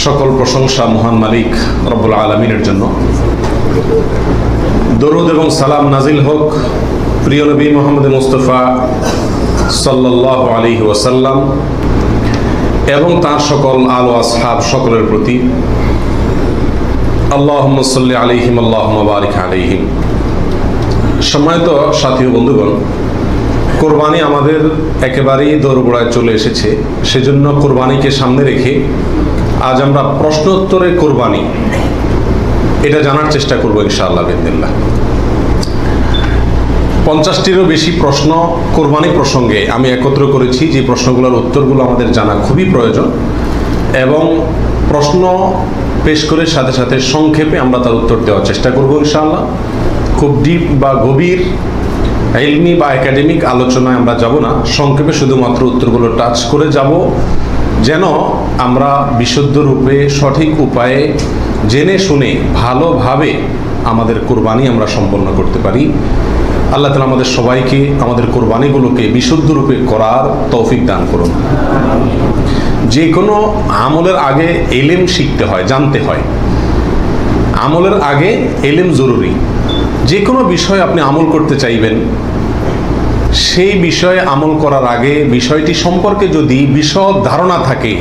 সকল প্রশংসা মহান মালিক রব্বুল আলামিনের জন্য। দরুদ এবং সালাম নাজিল হোক প্রিয় নবী মুহাম্মদ মুস্তাফা সাল্লাল্লাহু আলাইহি ওয়াসাল্লাম এবং তার সকল আলো আসহাব সকলের প্রতি। আল্লাহুম্মা সাল্লি আলাইহিম আল্লাহুম্মা বারিক আলাইহিম। সম্মানিত সাথী ও বন্ধুগণ, কোরবানি আমাদের একেবারেই দোরগোড়ায় চলে এসেছে। সেজন্য কোরবানিকে সামনে রেখে আজ আমরা প্রশ্নোত্তরে কোরবানি এটা জানার চেষ্টা করব ইনশাআল্লাহ বিইজনিল্লাহ। 50টিরও বেশি প্রশ্ন কোরবানি প্রসঙ্গে আমি একত্র করেছি, যে প্রশ্নগুলোর উত্তরগুলো আমাদের জানা খুবই প্রয়োজন, এবং প্রশ্ন পেশ করে সাথে সাথে সংক্ষেপে আমরা তার উত্তর দেওয়ার চেষ্টা করব ইনশাআল্লাহ। খুব ডিপ বা গভীর ইলমি বা একাডেমিক আলোচনায় আমরা যাব না, সংক্ষেপে শুধুমাত্র উত্তরগুলো টাচ করে যাব, যেন আমরা বিশুদ্ধ রূপে সঠিক উপায়ে জেনে শুনে ভালোভাবে আমাদের কোরবানি আমরা সম্পন্ন করতে পারি। আল্লাহ তাআলা আমাদের সবাইকে আমাদের কোরবানিগুলোকে বিশুদ্ধ রূপে করার তৌফিক দান করুন। যে কোনো আমলের আগে ইলম শিখতে হয়, জানতে হয়। আমলের আগে ইলম জরুরি। যে কোনো বিষয়ে আপনি আমল করতে চাইবেন, সেই বিষয়ে আমল করার আগে বিষয়টি সম্পর্কে যদি বিশদ ধারণা থাকে,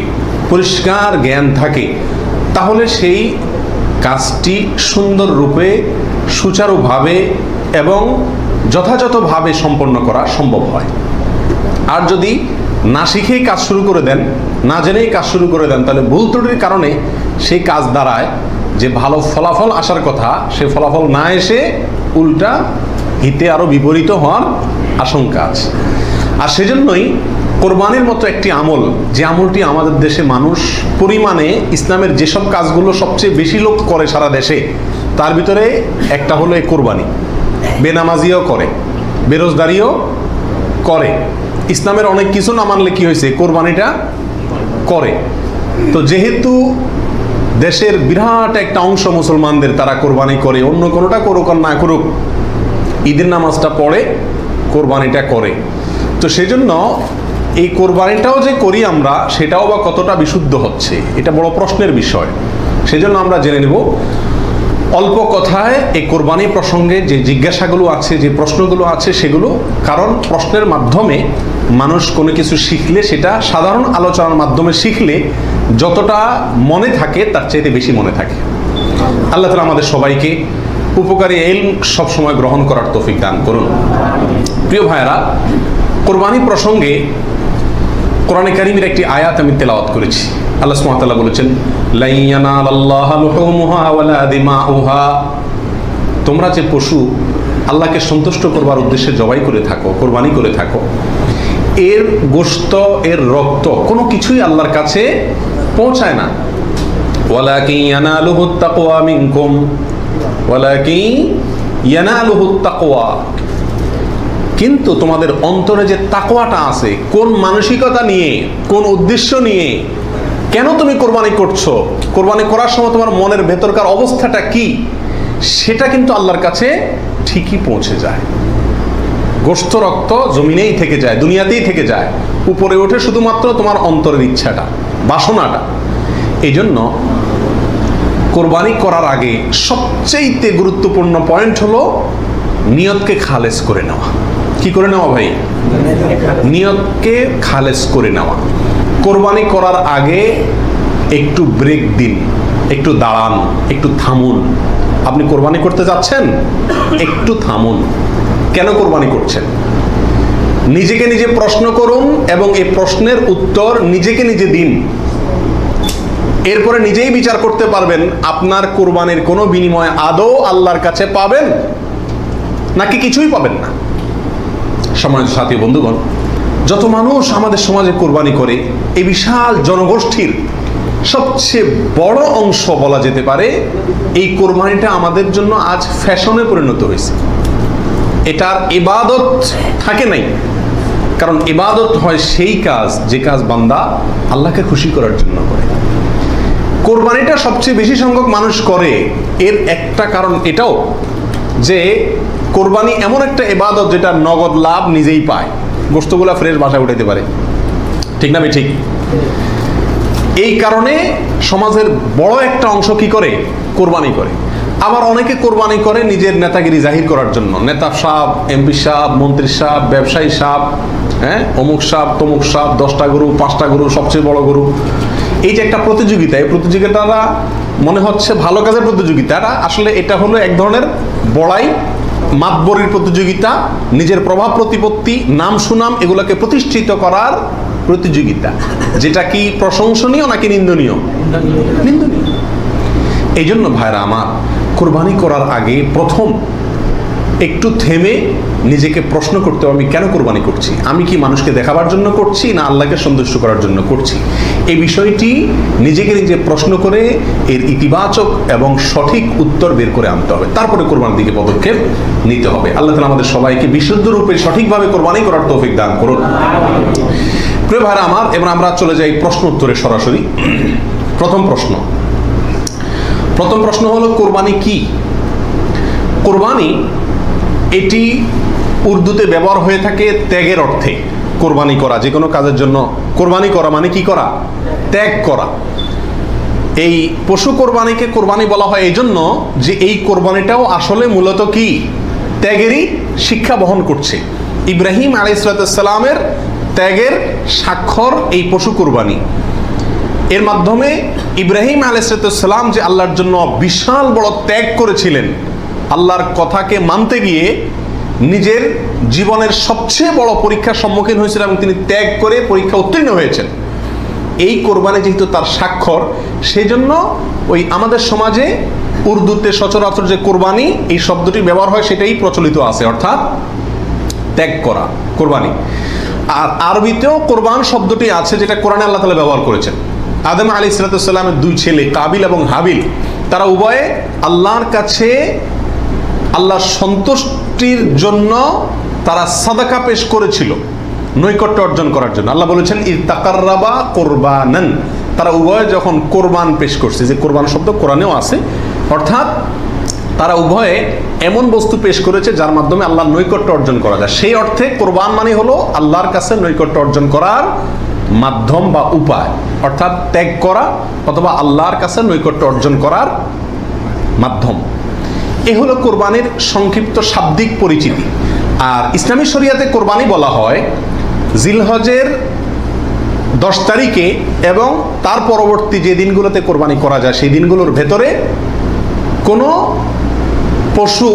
পরিষ্কার জ্ঞান থাকে, তাহলে সেই কাজটি সুন্দর রূপে সুচারুভাবে এবং যথাযথভাবে সম্পন্ন করা সম্ভব হয়। আর যদি না শিখেই কাজ শুরু করে দেন, না জেনেই কাজ শুরু করে দেন, তাহলে ভুল ত্রুটির কারণে সেই কাজ দ্বারায় যে ভালো ফলাফল আসার কথা, সে ফলাফল না এসে উল্টা হিতে আরও বিপরীত হওয়ার আশঙ্কা আছে। আর সেজন্যই কোরবানির মতো একটি আমল, যে আমলটি আমাদের দেশে মানুষ পরিমাণে ইসলামের যেসব কাজগুলো সবচেয়ে বেশি লোক করে সারা দেশে, তার ভিতরে একটা হলো এই কোরবানি। বেনামাজিও করে, বেরোজগারিও করে, ইসলামের অনেক কিছু না মানলে কি হয়েছে, কোরবানিটা করে। তো যেহেতু দেশের বিরাট একটা অংশ মুসলমানদের তারা কোরবানি করে, অন্য কোনোটা করুক আর না করুক, ঈদের নামাজটা পড়ে, কোরবানিটা করে। তো সেজন্য এই কোরবানিটাও যে করি আমরা, সেটাও বা কতটা বিশুদ্ধ হচ্ছে, এটা বড় প্রশ্নের বিষয়। সেজন্য আমরা জেনে নেব অল্প কথায় এই কোরবানি প্রসঙ্গে যে জিজ্ঞাসাগুলো আছে, যে প্রশ্নগুলো আছে সেগুলো। কারণ প্রশ্নের মাধ্যমে মানুষ কোনো কিছু শিখলে, সেটা সাধারণ আলোচনার মাধ্যমে শিখলে যতটা মনে থাকে তার চাইতে বেশি মনে থাকে। আল্লাহ তাআলা আমাদের সবাইকে উপকারী ইলম সবসময় গ্রহণ করার তৌফিক দান করুন। প্রিয় ভাইয়েরা, কোরবানি প্রসঙ্গে কোরআনে কারীমের একটি আয়াত আমি তেলাওয়াত করেছি। আল্লাহ সুবহানাহু ওয়া তাআলা বলেছেন, লা ইয়ানালাল্লাহু লুহুমুহা ওয়ালা দিমাউহা। তোমরা যে পশু আল্লাহকে সন্তুষ্ট করবার উদ্দেশ্যে জবাই করে থাকো, কোরবানি করে থাকো, এর গোশত, এর রক্ত কোনো কিছুই আল্লাহর কাছে পৌঁছায় না। ওয়ালাকিন ইয়ানালুহুত তাকওয়া মিনকুম, ওয়ালাকিন ইয়ানালুহুত তাকওয়া। কিন্তু তোমাদের অন্তরে যে তাকওয়াটা আছে, কোন মানসিকতা নিয়ে, কোন উদ্দেশ্য নিয়ে, কেন তুমি কোরবানি করছো, কোরবানি করার সময় তোমার মনের ভেতরকার অবস্থাটা কি, সেটা কিন্তু আল্লাহর কাছে ঠিকই পৌঁছে যায়। গোশত রক্ত জমিনেই থেকে যায়, দুনিয়াতেই থেকে যায়, উপরে ওঠে শুধুমাত্র তোমার অন্তরের ইচ্ছাটা, বাসনাটা। এই জন্য কোরবানি করার আগে সবচেয়ে গুরুত্বপূর্ণ পয়েন্ট হলো নিয়তকে খালেস করে নেওয়া। কি করে নেওয়া ভাই? নিয়তকে খালেস করে নেওয়া। কোরবানি করার আগে একটু ব্রেক দিন, একটু দাঁড়ান, একটু থামুন। আপনি কোরবানি করতে যাচ্ছেন, একটু থামুন। কেন কোরবানি করছেন? নিজেকে নিজে প্রশ্ন করুন এবং এই প্রশ্নের উত্তর নিজেকে নিজে দিন। এরপরে নিজেই বিচার করতে পারবেন আপনার কোরবানির কোনো বিনিময় আদৌ আল্লাহর কাছে পাবেন নাকি কিছুই পাবেন না। সম্মানিত সাথী বন্ধুগণ, যত মানুষ আমাদের সমাজে কোরবানি করে, এই বিশাল জনগোষ্ঠীর সবচেয়ে বড় অংশ বলা যেতে পারে, এই কোরবানিটা আমাদের জন্য আজ ফ্যাশনে পরিণত হয়েছে। এটার ইবাদত থাকে নাই। কারণ ইবাদত হয় সেই কাজ, যে কাজ বান্দা আল্লাহকে খুশি করার জন্য করে। কোরবানিটা সবচেয়ে বেশি সংখ্যক মানুষ করে, এর একটা কারণ এটাও যে কোরবানি এমন একটা ইবাদত যেটা নগদ লাভ নিজেই পায়। গোশতগুলা ফ্রেশ বাসায় উঠাইতে পারে, ঠিক না? ঠিক। এই কারণে সমাজের বড় একটা অংশ কি করে? কোরবানি করে। আবার অনেকে কোরবানি করে নিজের নেতাগিরি জাহির করার জন্য। নেতা সাহেব, এমপি সাহেব, মন্ত্রী সাহেব, ব্যবসায়ী সাহেব, হ্যাঁ, অমুক সাহেব, তমুক সাহেব, 10টা গরু, 5টা গরু, সবচেয়ে বড় গরু। এই যে একটা প্রতিযোগিতা, এই প্রতিযোগিতাটা মনে হচ্ছে ভালো কাজের প্রতিযোগিতা, আসলে এটা হলো এক ধরনের বড়াই, মাতবরির প্রতিযোগিতা, নিজের প্রভাব প্রতিপত্তি, নাম সুনাম এগুলোকে প্রতিষ্ঠিত করার প্রতিযোগিতা, যেটা কি প্রশংসনীয় নাকি নিন্দনীয়? নিন্দনীয়। এই জন্য ভাইরা আমার, কোরবানি করার আগে প্রথম একটু থেমে নিজেকে প্রশ্ন করতে হবে, আমি কেন কোরবানি করছি? আমি কি মানুষকে দেখাবার জন্য করছি না আল্লাহকে সন্তুষ্ট করার জন্য করছি? এই বিষয়টি নিজেকে নিজে প্রশ্ন করে এর ইতিবাচক এবং সঠিক উত্তর বের করে আনতে হবে, তারপরে কোরবানির দিকে পদক্ষেপ নিতে হবে। আল্লাহ তাআলা আমাদের সবাইকে বিশুদ্ধ রূপে সঠিকভাবে কোরবানি করার তৌফিক দান করুন। প্রিয় ভাইরা আমার, এবার আমরা চলে যাই প্রশ্ন উত্তরে সরাসরি। প্রথম প্রশ্ন হলো, কোরবানি কি? কোরবানি এটি উর্দুতে ব্যবহার হয়ে থাকে ত্যাগের অর্থে। কোরবানি করা, যে কোনো কাজের জন্য কোরবানি করা মানে কি করা? ত্যাগ করা। এই পশু কোরবানিকে কোরবানি বলা হয় এই জন্য যে এই কোরবানিটাও আসলে মূলত কি? ত্যাগেরই শিক্ষা বহন করছে। ইব্রাহিম আলাইহিস সালামের ত্যাগের স্বাক্ষর এই পশু কোরবানি। এর মাধ্যমে ইব্রাহিম আলাইহিস সালাম যে আল্লাহর জন্য বিশাল বড় ত্যাগ করেছিলেন, আল্লাহর কথাকে মানতে গিয়ে নিজের জীবনের সবচেয়ে বড় পরীক্ষার সম্মুখীন হয়েছিলেন এবং তিনি ত্যাগ করে পরীক্ষা উত্তীর্ণ হয়েছেন। এই কোরবানি যেহেতু তার স্বাক্ষর, সেই জন্য ওই আমাদের সমাজে উর্দুতে সচরাচর যে কোরবানি এই শব্দটি ব্যবহার হয় সেটাই প্রচলিত আছে, অর্থাৎ ত্যাগ করা, কোরবানি। আর আরবিতেও কোরবান শব্দটি আছে, যেটা কোরআনে আল্লাহ তাআলা ব্যবহার করেছেন। আদম আলাইহিস সালামের 2 ছেলে কাবিল এবং হাবিল, তারা উভয়ে আল্লাহর কাছে আল্লাহর সন্তুষ্টির জন্য তারা সাদাকা পেশ করেছিল, নৈকট্য অর্জন করার জন্য। আল্লাহ বলেছেন ইতাকাররাবা কোরবানান, তারা উভয়ে যখন কোরবান পেশ করছে, যে কোরবান শব্দ কোরআনেও আছে, অর্থাৎ তারা উভয়ে এমন বস্তু পেশ করেছে যার মাধ্যমে আল্লাহর নৈকট্য অর্জন করা যায়। সেই অর্থে কোরবান মানে হলো আল্লাহর কাছে নৈকট্য অর্জন করার মাধ্যম বা উপায়, অর্থাৎ ত্যাগ করা অথবা আল্লাহর কাছে নৈকট্য অর্জন করার মাধ্যম। এ হলো কোরবানির সংক্ষিপ্ত শাব্দিক পরিচিতি। আর ইসলামী শরিয়াতে কোরবানি বলা হয় জিলহজের 10 তারিখে এবং তার পরবর্তী যে দিনগুলোতে কোরবানি করা যায় সেই দিনগুলোর ভেতরে কোনো পশু,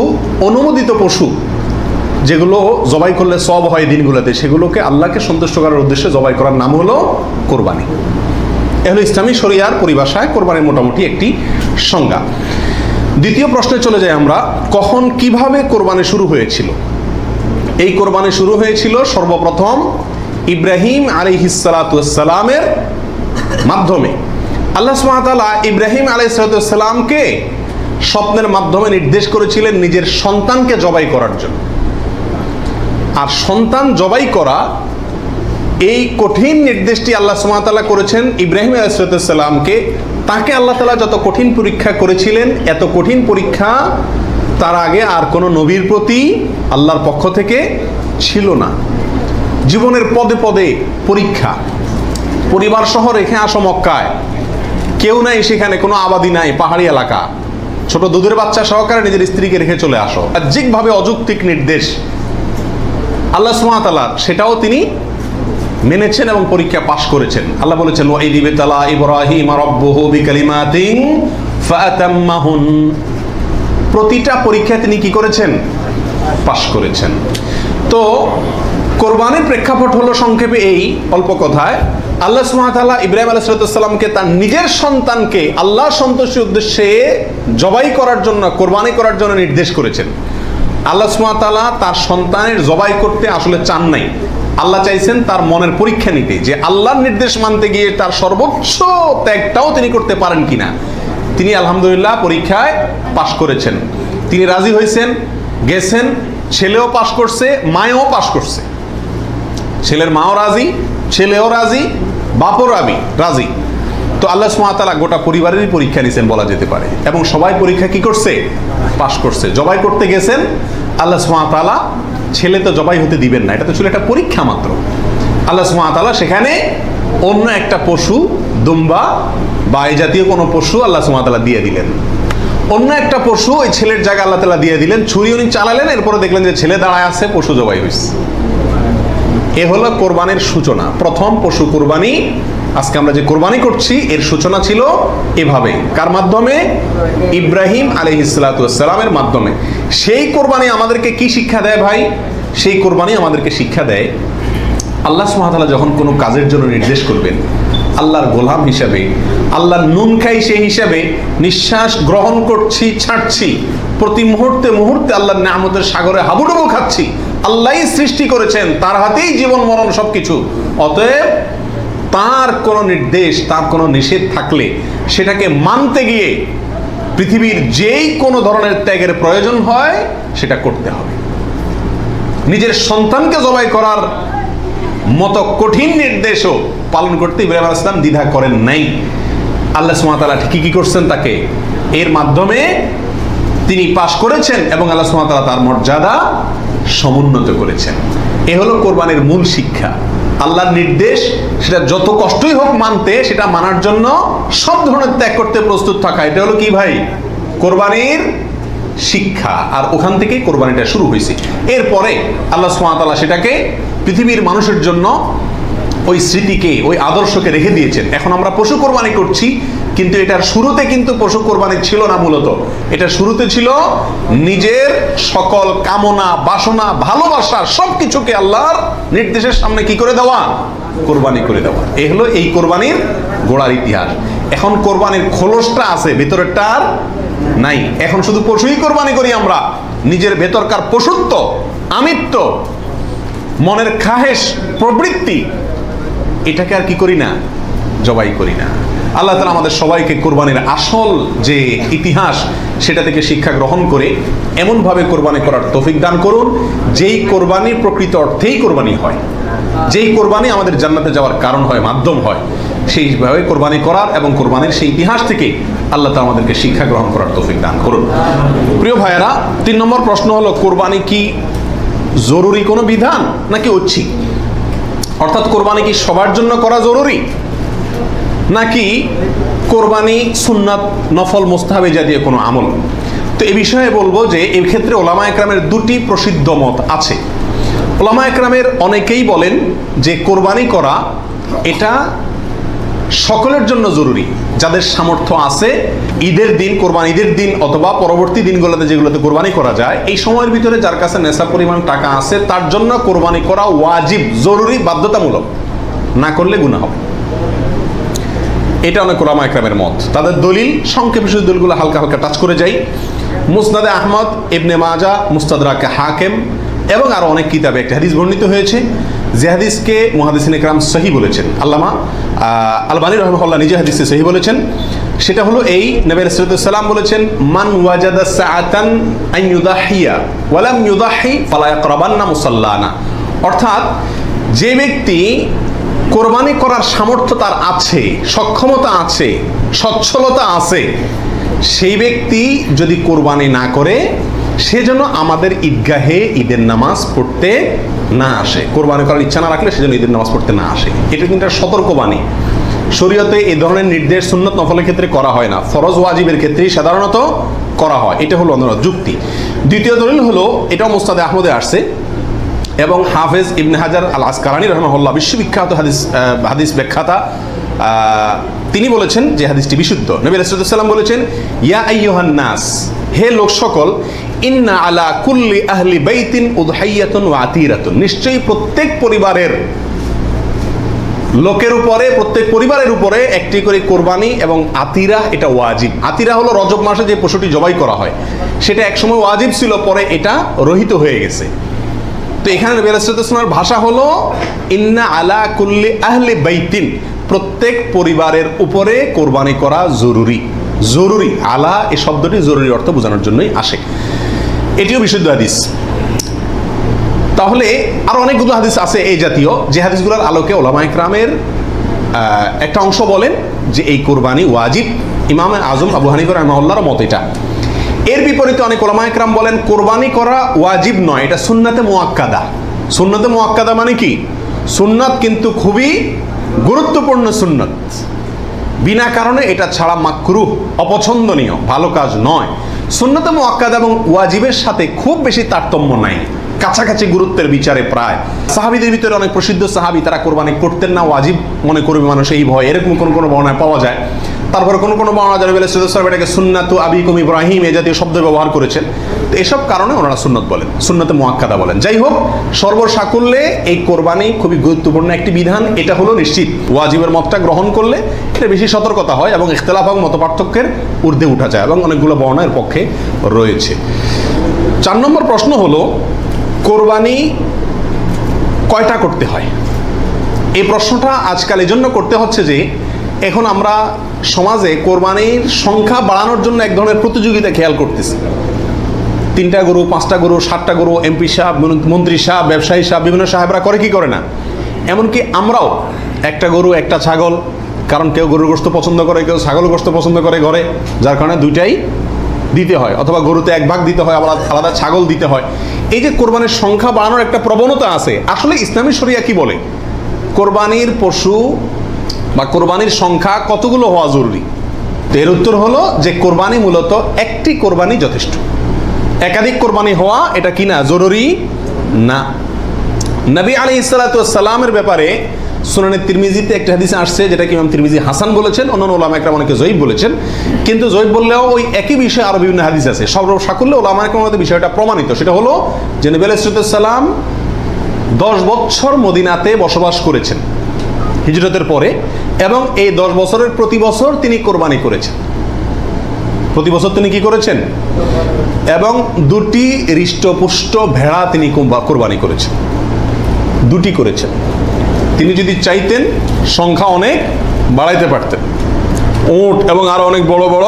অনুমোদিত পশু যেগুলো জবাই করলে সওয়াব হয় দিনগুলোতে, সেগুলোকে আল্লাহকে সন্তুষ্ট করার উদ্দেশ্যে জবাই করার নাম হলো কোরবানি। এ হলো ইসলামী শরিয়ার পরিভাষায় কোরবানির মোটামুটি একটি সংজ্ঞা। দ্বিতীয় প্রশ্নে চলে যাই আমরা, কখন কিভাবে কোরবানি শুরু হয়েছিল? এই কোরবানি শুরু হয়েছিল সর্বপ্রথম ইব্রাহিম আলাইহিস সালামের মাধ্যমে। আল্লাহ সুবহানাহু ওয়া তাআলা ইব্রাহিম আলাইহিস সালামকে স্বপ্নের মাধ্যমে নির্দেশ করেছিলেন নিজের সন্তানকে জবাই করার জন্য। আর সন্তান জবাই করা, এই কঠিন নির্দেশটি আল্লাহ সুবহানাহু ওয়া তাআলা করেছেন ইব্রাহিম আলাইহিস সালামকে। তাকে আল্লাহ তাআলা যত কঠিন পরীক্ষা করেছিলেন, এত কঠিন পরীক্ষা তার আগে আর কোনো নবীর প্রতি আল্লাহর পক্ষ থেকে ছিল না। জীবনের পদে পদে পরীক্ষা। পরিবার সহ রেখে আসো মক্কায়, কেউ নাই সেখানে, কোনো আবাদি নাই, পাহাড়ি এলাকা, ছোট দুধের বাচ্চা সহকারে নিজের স্ত্রীকে রেখে চলে আসো। বাহ্যিকভাবে অযৌক্তিক নির্দেশ আল্লাহ সুবহানাহু ওয়া তাআলা, সেটাও তিনি মেনেছেন এবং পরীক্ষা পাশ করেছেন। আল্লাহ বলেছেন ওয়াইদ ইবতালা ইব্রাহিম রাব্বুহু বিকালিমাতিন ফাআতাম্মাহুন, প্রতিটা পরীক্ষা তিনি কি করেছেন? পাশ করেছেন। তো কোরবানির প্রেক্ষাপট হলো সংক্ষেপে এই, অল্প কথায়, আল্লাহ সুবহানাহু ওয়া তাআলা ইব্রাহিম আলাইহিস সালামকে তার নিজের সন্তানকে আল্লাহ সন্তুষ্টির উদ্দেশ্যে জবাই করার জন্য, কোরবানি করার জন্য নির্দেশ করেছেন। আল্লাহ সুবহানাহু ওয়া তাআলা তার সন্তানের জবাই করতে আসলে চান নাই। আল্লাহ চাইছেন তার মনের পরীক্ষা নিতে, যে আল্লাহর নির্দেশ মানতে গিয়ে তার সর্বোচ্চ ত্যাগটাও তিনি করতে পারেন কিনা। তিনি আলহামদুলিল্লাহ পরীক্ষায় পাশ করেছেন। তিনি রাজি হয়েছেন, গেছেন, ছেলেও পাশ করছে, মায়েও পাশ করছে। ছেলের মাও রাজি, ছেলেও রাজি, বাপও রাজি। তো আল্লাহ সুবহানাহু ওয়া তাআলা গোটা পরিবারেরই পরীক্ষা নিয়েছেন বলা যেতে পারে, এবং সবাই পরীক্ষা কি করছে? পাশ করছে। জবাই করতে গেছেন, আল্লাহ সুবহানাহু ওয়া তাআলা ছেলে তো জবাই হতে দিবেন না, এটা তো ছিল একটা পরীক্ষা মাত্র। আল্লাহ সুবহানাহু ওয়া তাআলা সেখানে অন্য একটা পশু দুম্বা বা এই জাতীয় কোনো পশু আল্লাহ সুবহানাহু ওয়া তাআলা দিয়ে দিলেন। অন্য একটা পশু ওই ছেলের জায়গায় আল্লাহ তাআলা দিয়ে দিলেন, ছুরি উনি চালালেন, এরপরে দেখলেন যে ছেলে দাঁড়ায় আছে, পশু জবাই হয়েছে। এ হলো কোরবানির সূচনা। প্রথম পশু কোরবানি, আজকে আমরা যে কোরবানি করছি এর সূচনা ছিল এভাবে। কার মাধ্যমে? ইব্রাহিম আলাইহিস সালাতু ওয়াস সালামের মাধ্যমে। সেই কোরবানি আমাদেরকে কি শিক্ষা দেয় ভাই? সেই কোরবানি আমাদেরকে শিক্ষা দেয় আল্লাহ সুবহানাহু ওয়া তাআলা যখন কোনো কাজের জন্য নির্দেশ করবেন, আল্লাহর গোলাম হিসাবে, আল্লাহর নুন খাই সেই হিসাবে নিঃশ্বাস গ্রহণ করছি, ছাড়ছি, প্রতি মুহূর্তে মুহূর্তে আল্লাহর নিয়ামতের সাগরে হাবুডুবু খাচ্ছি। আল্লাহই সৃষ্টি করেছেন, তার হাতেই জীবন মরণ সবকিছু। অতএব তার কোনো নির্দেশ, তার কোনো নিষেধ থাকলে সেটাকে মানতে গিয়ে পৃথিবীর যেই কোনো ধরনের ত্যাগের প্রয়োজন হয় সেটা করতে হবে। নিজের সন্তানকে জবাই করার মতো কঠিন নির্দেশও পালন করতে ইব্রাহিম আলাইহিস সালাম দ্বিধা করেন নাই। আল্লাহ সুবহানাহু ওয়া তাআলা ঠিকই কি করছেন, তাকে এর মাধ্যমে তিনি পাশ করেছেন এবং আল্লাহ সুবহানাহু ওয়া তাআলা তার মর্যাদা সমুন্নত করেছেন। এ হলো কোরবানির মূল শিক্ষা। আল্লাহর নির্দেশ সেটা যত কষ্টই হোক মানতে, সেটা মানার জন্য সব ধরনের ত্যাগ করতে প্রস্তুত থাকা, এটা হলো কি ভাই? কোরবানির শিক্ষা। আর ওখান থেকেই কোরবানিটা শুরু হয়েছে। এরপরে আল্লাহ সুবহানাহু ওয়া তাআলা সেটাকে পৃথিবীর মানুষের জন্য ওই স্মৃতিকে, ওই আদর্শকে রেখে দিয়েছেন। এখন আমরা পশু কোরবানি করছি, কিন্তু এটার শুরুতে কিন্তু পশু কোরবানি ছিল না। মূলত এটা শুরুতে ছিল নিজের সকল কামনা, বাসনা, ভালোবাসা সবকিছুকে আল্লাহর নির্দেশের সামনে কি করে দেওয়া? কোরবানি করে দেওয়া। এই হলো এই কোরবানির গোড়ার ইতিহাস। এখন কোরবানির খোলসটা আছে, ভেতরেরটা আর নাই। এখন শুধু পশুই কোরবানি করি আমরা। নিজের ভেতরকার পশুত্ব, আমিত্ব, মনের খাহেশ, প্রবৃত্তি, এটাকে আর কি করি না? জবাই করি না। আল্লাহ তাআলা আমাদের সবাইকে কোরবানির আসল যে ইতিহাস সেটা থেকে শিক্ষা গ্রহণ করে এমনভাবে কোরবানি করার তৌফিক দান করুন, যেই কোরবানি প্রকৃত অর্থেই কোরবানি হয়, যেই কোরবানি আমাদের জান্নাতে যাওয়ার কারণ হয়, মাধ্যম হয়, সেইভাবে কোরবানি করার এবং কোরবানির সেই ইতিহাস থেকে আল্লাহ তাআলা আমাদেরকে শিক্ষা গ্রহণ করার তৌফিক দান করুন। প্রিয় ভাইয়েরা, 3 নম্বর প্রশ্ন হলো, কোরবানি কি জরুরি কোনো বিধান নাকি ঐচ্ছিক? অর্থাৎ কোরবানি কি সবার জন্য করা জরুরি, নাকি কোরবানি সুন্নাত, নফল, মুস্তাহাবি জাতীয় কোনো আমল? তো এই বিষয়ে বলবো যে এই ক্ষেত্রে ওলামা একরামের দুটি প্রসিদ্ধ মত আছে। ওলামা একরামের অনেকেই বলেন যে কোরবানি করা এটা সকলের জন্য জরুরি, যাদের সামর্থ্য আছে। ঈদের দিন, কোরবানি ঈদের দিন অথবা পরবর্তী দিনগুলোতে যেগুলোতে কোরবানি করা যায়, এই সময়ের ভিতরে যার কাছে নেশা পরিমাণ টাকা আছে তার জন্য কোরবানি করা ওয়াজিব, জরুরি, বাধ্যতামূলক। না করলে গুনাহ হবে। এটা অনেক ওলামা একরামের মত। তাদের দলিল, সংক্ষেপে শুধু দলিলগুলো হালকা হালকা টাচ করে যাই। মুসনাদে আহমদ, ইবনে মাজাহ, মুস্তাদরাকে হাকিম এবং আরো অনেক কিতাবে একটা হাদিস বর্ণিত হয়েছে, যে হাদিসকে মুহাদ্দিসিন ইকরাম সহিহ বলেছেন। আল্লামা আলবানী রাহিমাহুল্লাহ নিজে হাদিসে সহিহ বলেছেন। সেটা হলো এই, নবী রাসূলুল্লাহ সাল্লাল্লাহু আলাইহি ওয়াসাল্লাম বলেছেন, মান ওয়াজাদা সাআতান আন ইউদাহিয়া ওয়া লাম ইউদাহি ফালা ইয়াকরাবান্না মুসাল্লানা। অর্থাৎ যে ব্যক্তি কোরবানি করার সামর্থ্য তার আছে, সক্ষমতা আছে, সচ্ছলতা আছে, সেই ব্যক্তি যদি কোরবানি না করে, সে যেন আমাদের ঈদগাহে ঈদের নামাজ পড়তে না আসে। কোরবানি করার ইচ্ছা না রাখলে সেজন্য ঈদের নামাজ পড়তে না আসে। এটা কিন্তু একটা সতর্কবাণী। শরীয়তে এই ধরনের নির্দেশ সুন্নত নফলের ক্ষেত্রে করা হয় না, ফরজ ওয়াজিবের ক্ষেত্রেই সাধারণত করা হয়। এটা হলো অন্য যুক্তি। দ্বিতীয় দলিল হলো, এটাও মুস্তাদে আহমদে আসছে এবং হাফেজ ইবনে হাজার আল আসকালানী রাহিমাহুল্লাহ, বিশ্ববিখ্যাত হাদিস ব্যাখ্যাতা, তিনি বলেছেন যে হাদিসটি বিশুদ্ধ। নবী রাসূলুল্লাহ সাল্লাল্লাহু আলাইহি ওয়াসাল্লাম বলেছেন, ইয়া আইয়ুহান নাস, হে লোক সকল, ইন্না আলা কুল্লি আহলি বাইতিন উদহাইয়াতুন ওয়া আতিরাতুন, নিশ্চয়ই প্রত্যেক পরিবারের লোকের উপরে, প্রত্যেক পরিবারের উপরে একটি করে কোরবানি এবং আতিরা, এটা ওয়াজিব। আতিরা হলো রজব মাসে যে পশুটি জবাই করা হয়, সেটা একসময় ওয়াজিব ছিল, পরে এটা রহিত হয়ে গেছে। তো এখানে নবী রাসূলুল্লাহ সাল্লাল্লাহু আলাইহি ওয়াসাল্লামের ভাষা হলো ইন্না আলা কুল্লি আহলি বাইতিন, প্রত্যেক পরিবারের উপরে কোরবানি করা জরুরি। জরুরি, আলা এই শব্দটি জরুরি অর্থ বোঝানোর জন্যই আসে। এটিও বিশুদ্ধ হাদিস। তাহলে আরো অনেকগুলো হাদিস আছে এই জাতীয়, যে হাদিসগুলোর আলোকে ওলামা ইকরামের একটা অংশ বলেন যে এই কোরবানি ওয়াজিব। ইমাম আজম আবু হানিফা রাহিমাহুল্লাহর মত এটা। এর বিপরীতে অনেক ওলামা ইকরাম বলেন কোরবানি করা ওয়াজিব নয়, এটা সুন্নাতে মুআক্কাদা। সুন্নাতে মুআক্কাদা মানে কি? সুন্নাত কিন্তু খুবই গুরুত্বপূর্ণ সুন্নাত। বিনা কারণে এটা ছাড়া মাকরুহ, অপছন্দনীয়, ভালো কাজ নয়। সুন্নতে মুআক্কাদা এবং ওয়াজিবের সাথে খুব বেশি তারতম্য নাই, কাছাকাছি গুরুত্বের বিচারে প্রায়। সাহাবীদের ভিতরে অনেক প্রসিদ্ধ সাহাবী তারা কোরবানি করতেন না, ওয়াজিব মনে করবে মানুষ এই ভয়, এরকম কোন বর্ণনায় পাওয়া যায়। তারপরে কোন বর্ণনা যারা বলে এটাকে সুন্নাতু আবিকুম ইব্রাহিম এই জাতীয় শব্দ ব্যবহার করেছেন। তো এসব কারণে ওনারা সুন্নত বলেন, সুন্নতে মুআক্কাদা বলেন। যাই হোক, সর্বসাকুল্যে এই কোরবানি খুবই গুরুত্বপূর্ণ একটি বিধান, এটা হলো নিশ্চিত। ওয়াজিবের মতটা গ্রহণ করলে এটা বেশি সতর্কতা হয় এবং ইখতিলাফ এবং মতপার্থক্যের ঊর্ধ্বে উঠা যায়, এবং অনেকগুলো বর্ণনার পক্ষে রয়েছে। 4 নম্বর প্রশ্ন হলো, কোরবানি কয়টা করতে হয়? এই প্রশ্নটা আজকাল এই জন্য করতে হচ্ছে যে এখন আমরা সমাজে কোরবানির সংখ্যা বাড়ানোর জন্য এক ধরনের প্রতিযোগিতা খেয়াল করতেছি। 3টা গরু, 5টা গরু, 7টা গরু, এমপি সাহেব, মন্ত্রী সাহেব, ব্যবসায়ী সাহেব, বিভিন্ন সাহেবরা করে কি করে না, এমনকি আমরাও একটা গরু একটা ছাগল, কারণ কেউ গরুর গোশত পছন্দ করে, কেউ ছাগলের গোশত পছন্দ করে ঘরে, যার কারণে দুইটাই দিতে হয়, অথবা গরুতে 1 ভাগ দিতে হয়, আবার আলাদা ছাগল দিতে হয়। এই যে কোরবানির সংখ্যা বাড়ানোর একটা প্রবণতা আছে, আসলে ইসলামী শরিয়া কি বলে? কোরবানির পশু বা কোরবানির সংখ্যা কতগুলো হওয়া জরুরি? এর উত্তর হলো যে কোরবানি মূলত একটি কোরবানি যথেষ্ট। একাধিক কোরবানি হওয়া এটা কি না, জরুরি না। নবী আলাইহিস সালাতু ওয়াস সালামের ব্যাপারে সুনানে তিরমিজিতে একটা হাদিস আসছে, যেটা কি ইমাম তিরমিজি হাসান বলেছেন, অন্যান্য উলামা একরাম অনেকে জয়ীফ বলেছেন। কিন্তু জয়ীফ বললেও ওই একই বিষয়ে আরো বিভিন্ন হাদিস আছে। সর্বসাকুল্যে উলামা একরামের বিষয়টা প্রমাণিত। সেটা হলো যে নবী আলাইহিস সালাম 10 বছর মদিনাতে বসবাস করেছেন হিজরতের পরে, এবং এই 10 বছরের প্রতি বছর তিনি কোরবানি করেছেন। প্রতি বছর তিনি কি করেছেন? এবং 2টি হৃষ্টপুষ্ট ভেড়া তিনি কোরবানি করেছেন, 2টি করেছেন। তিনি যদি চাইতেন সংখ্যা অনেক বাড়াইতে পারতেন, উট এবং আরো অনেক বড় বড়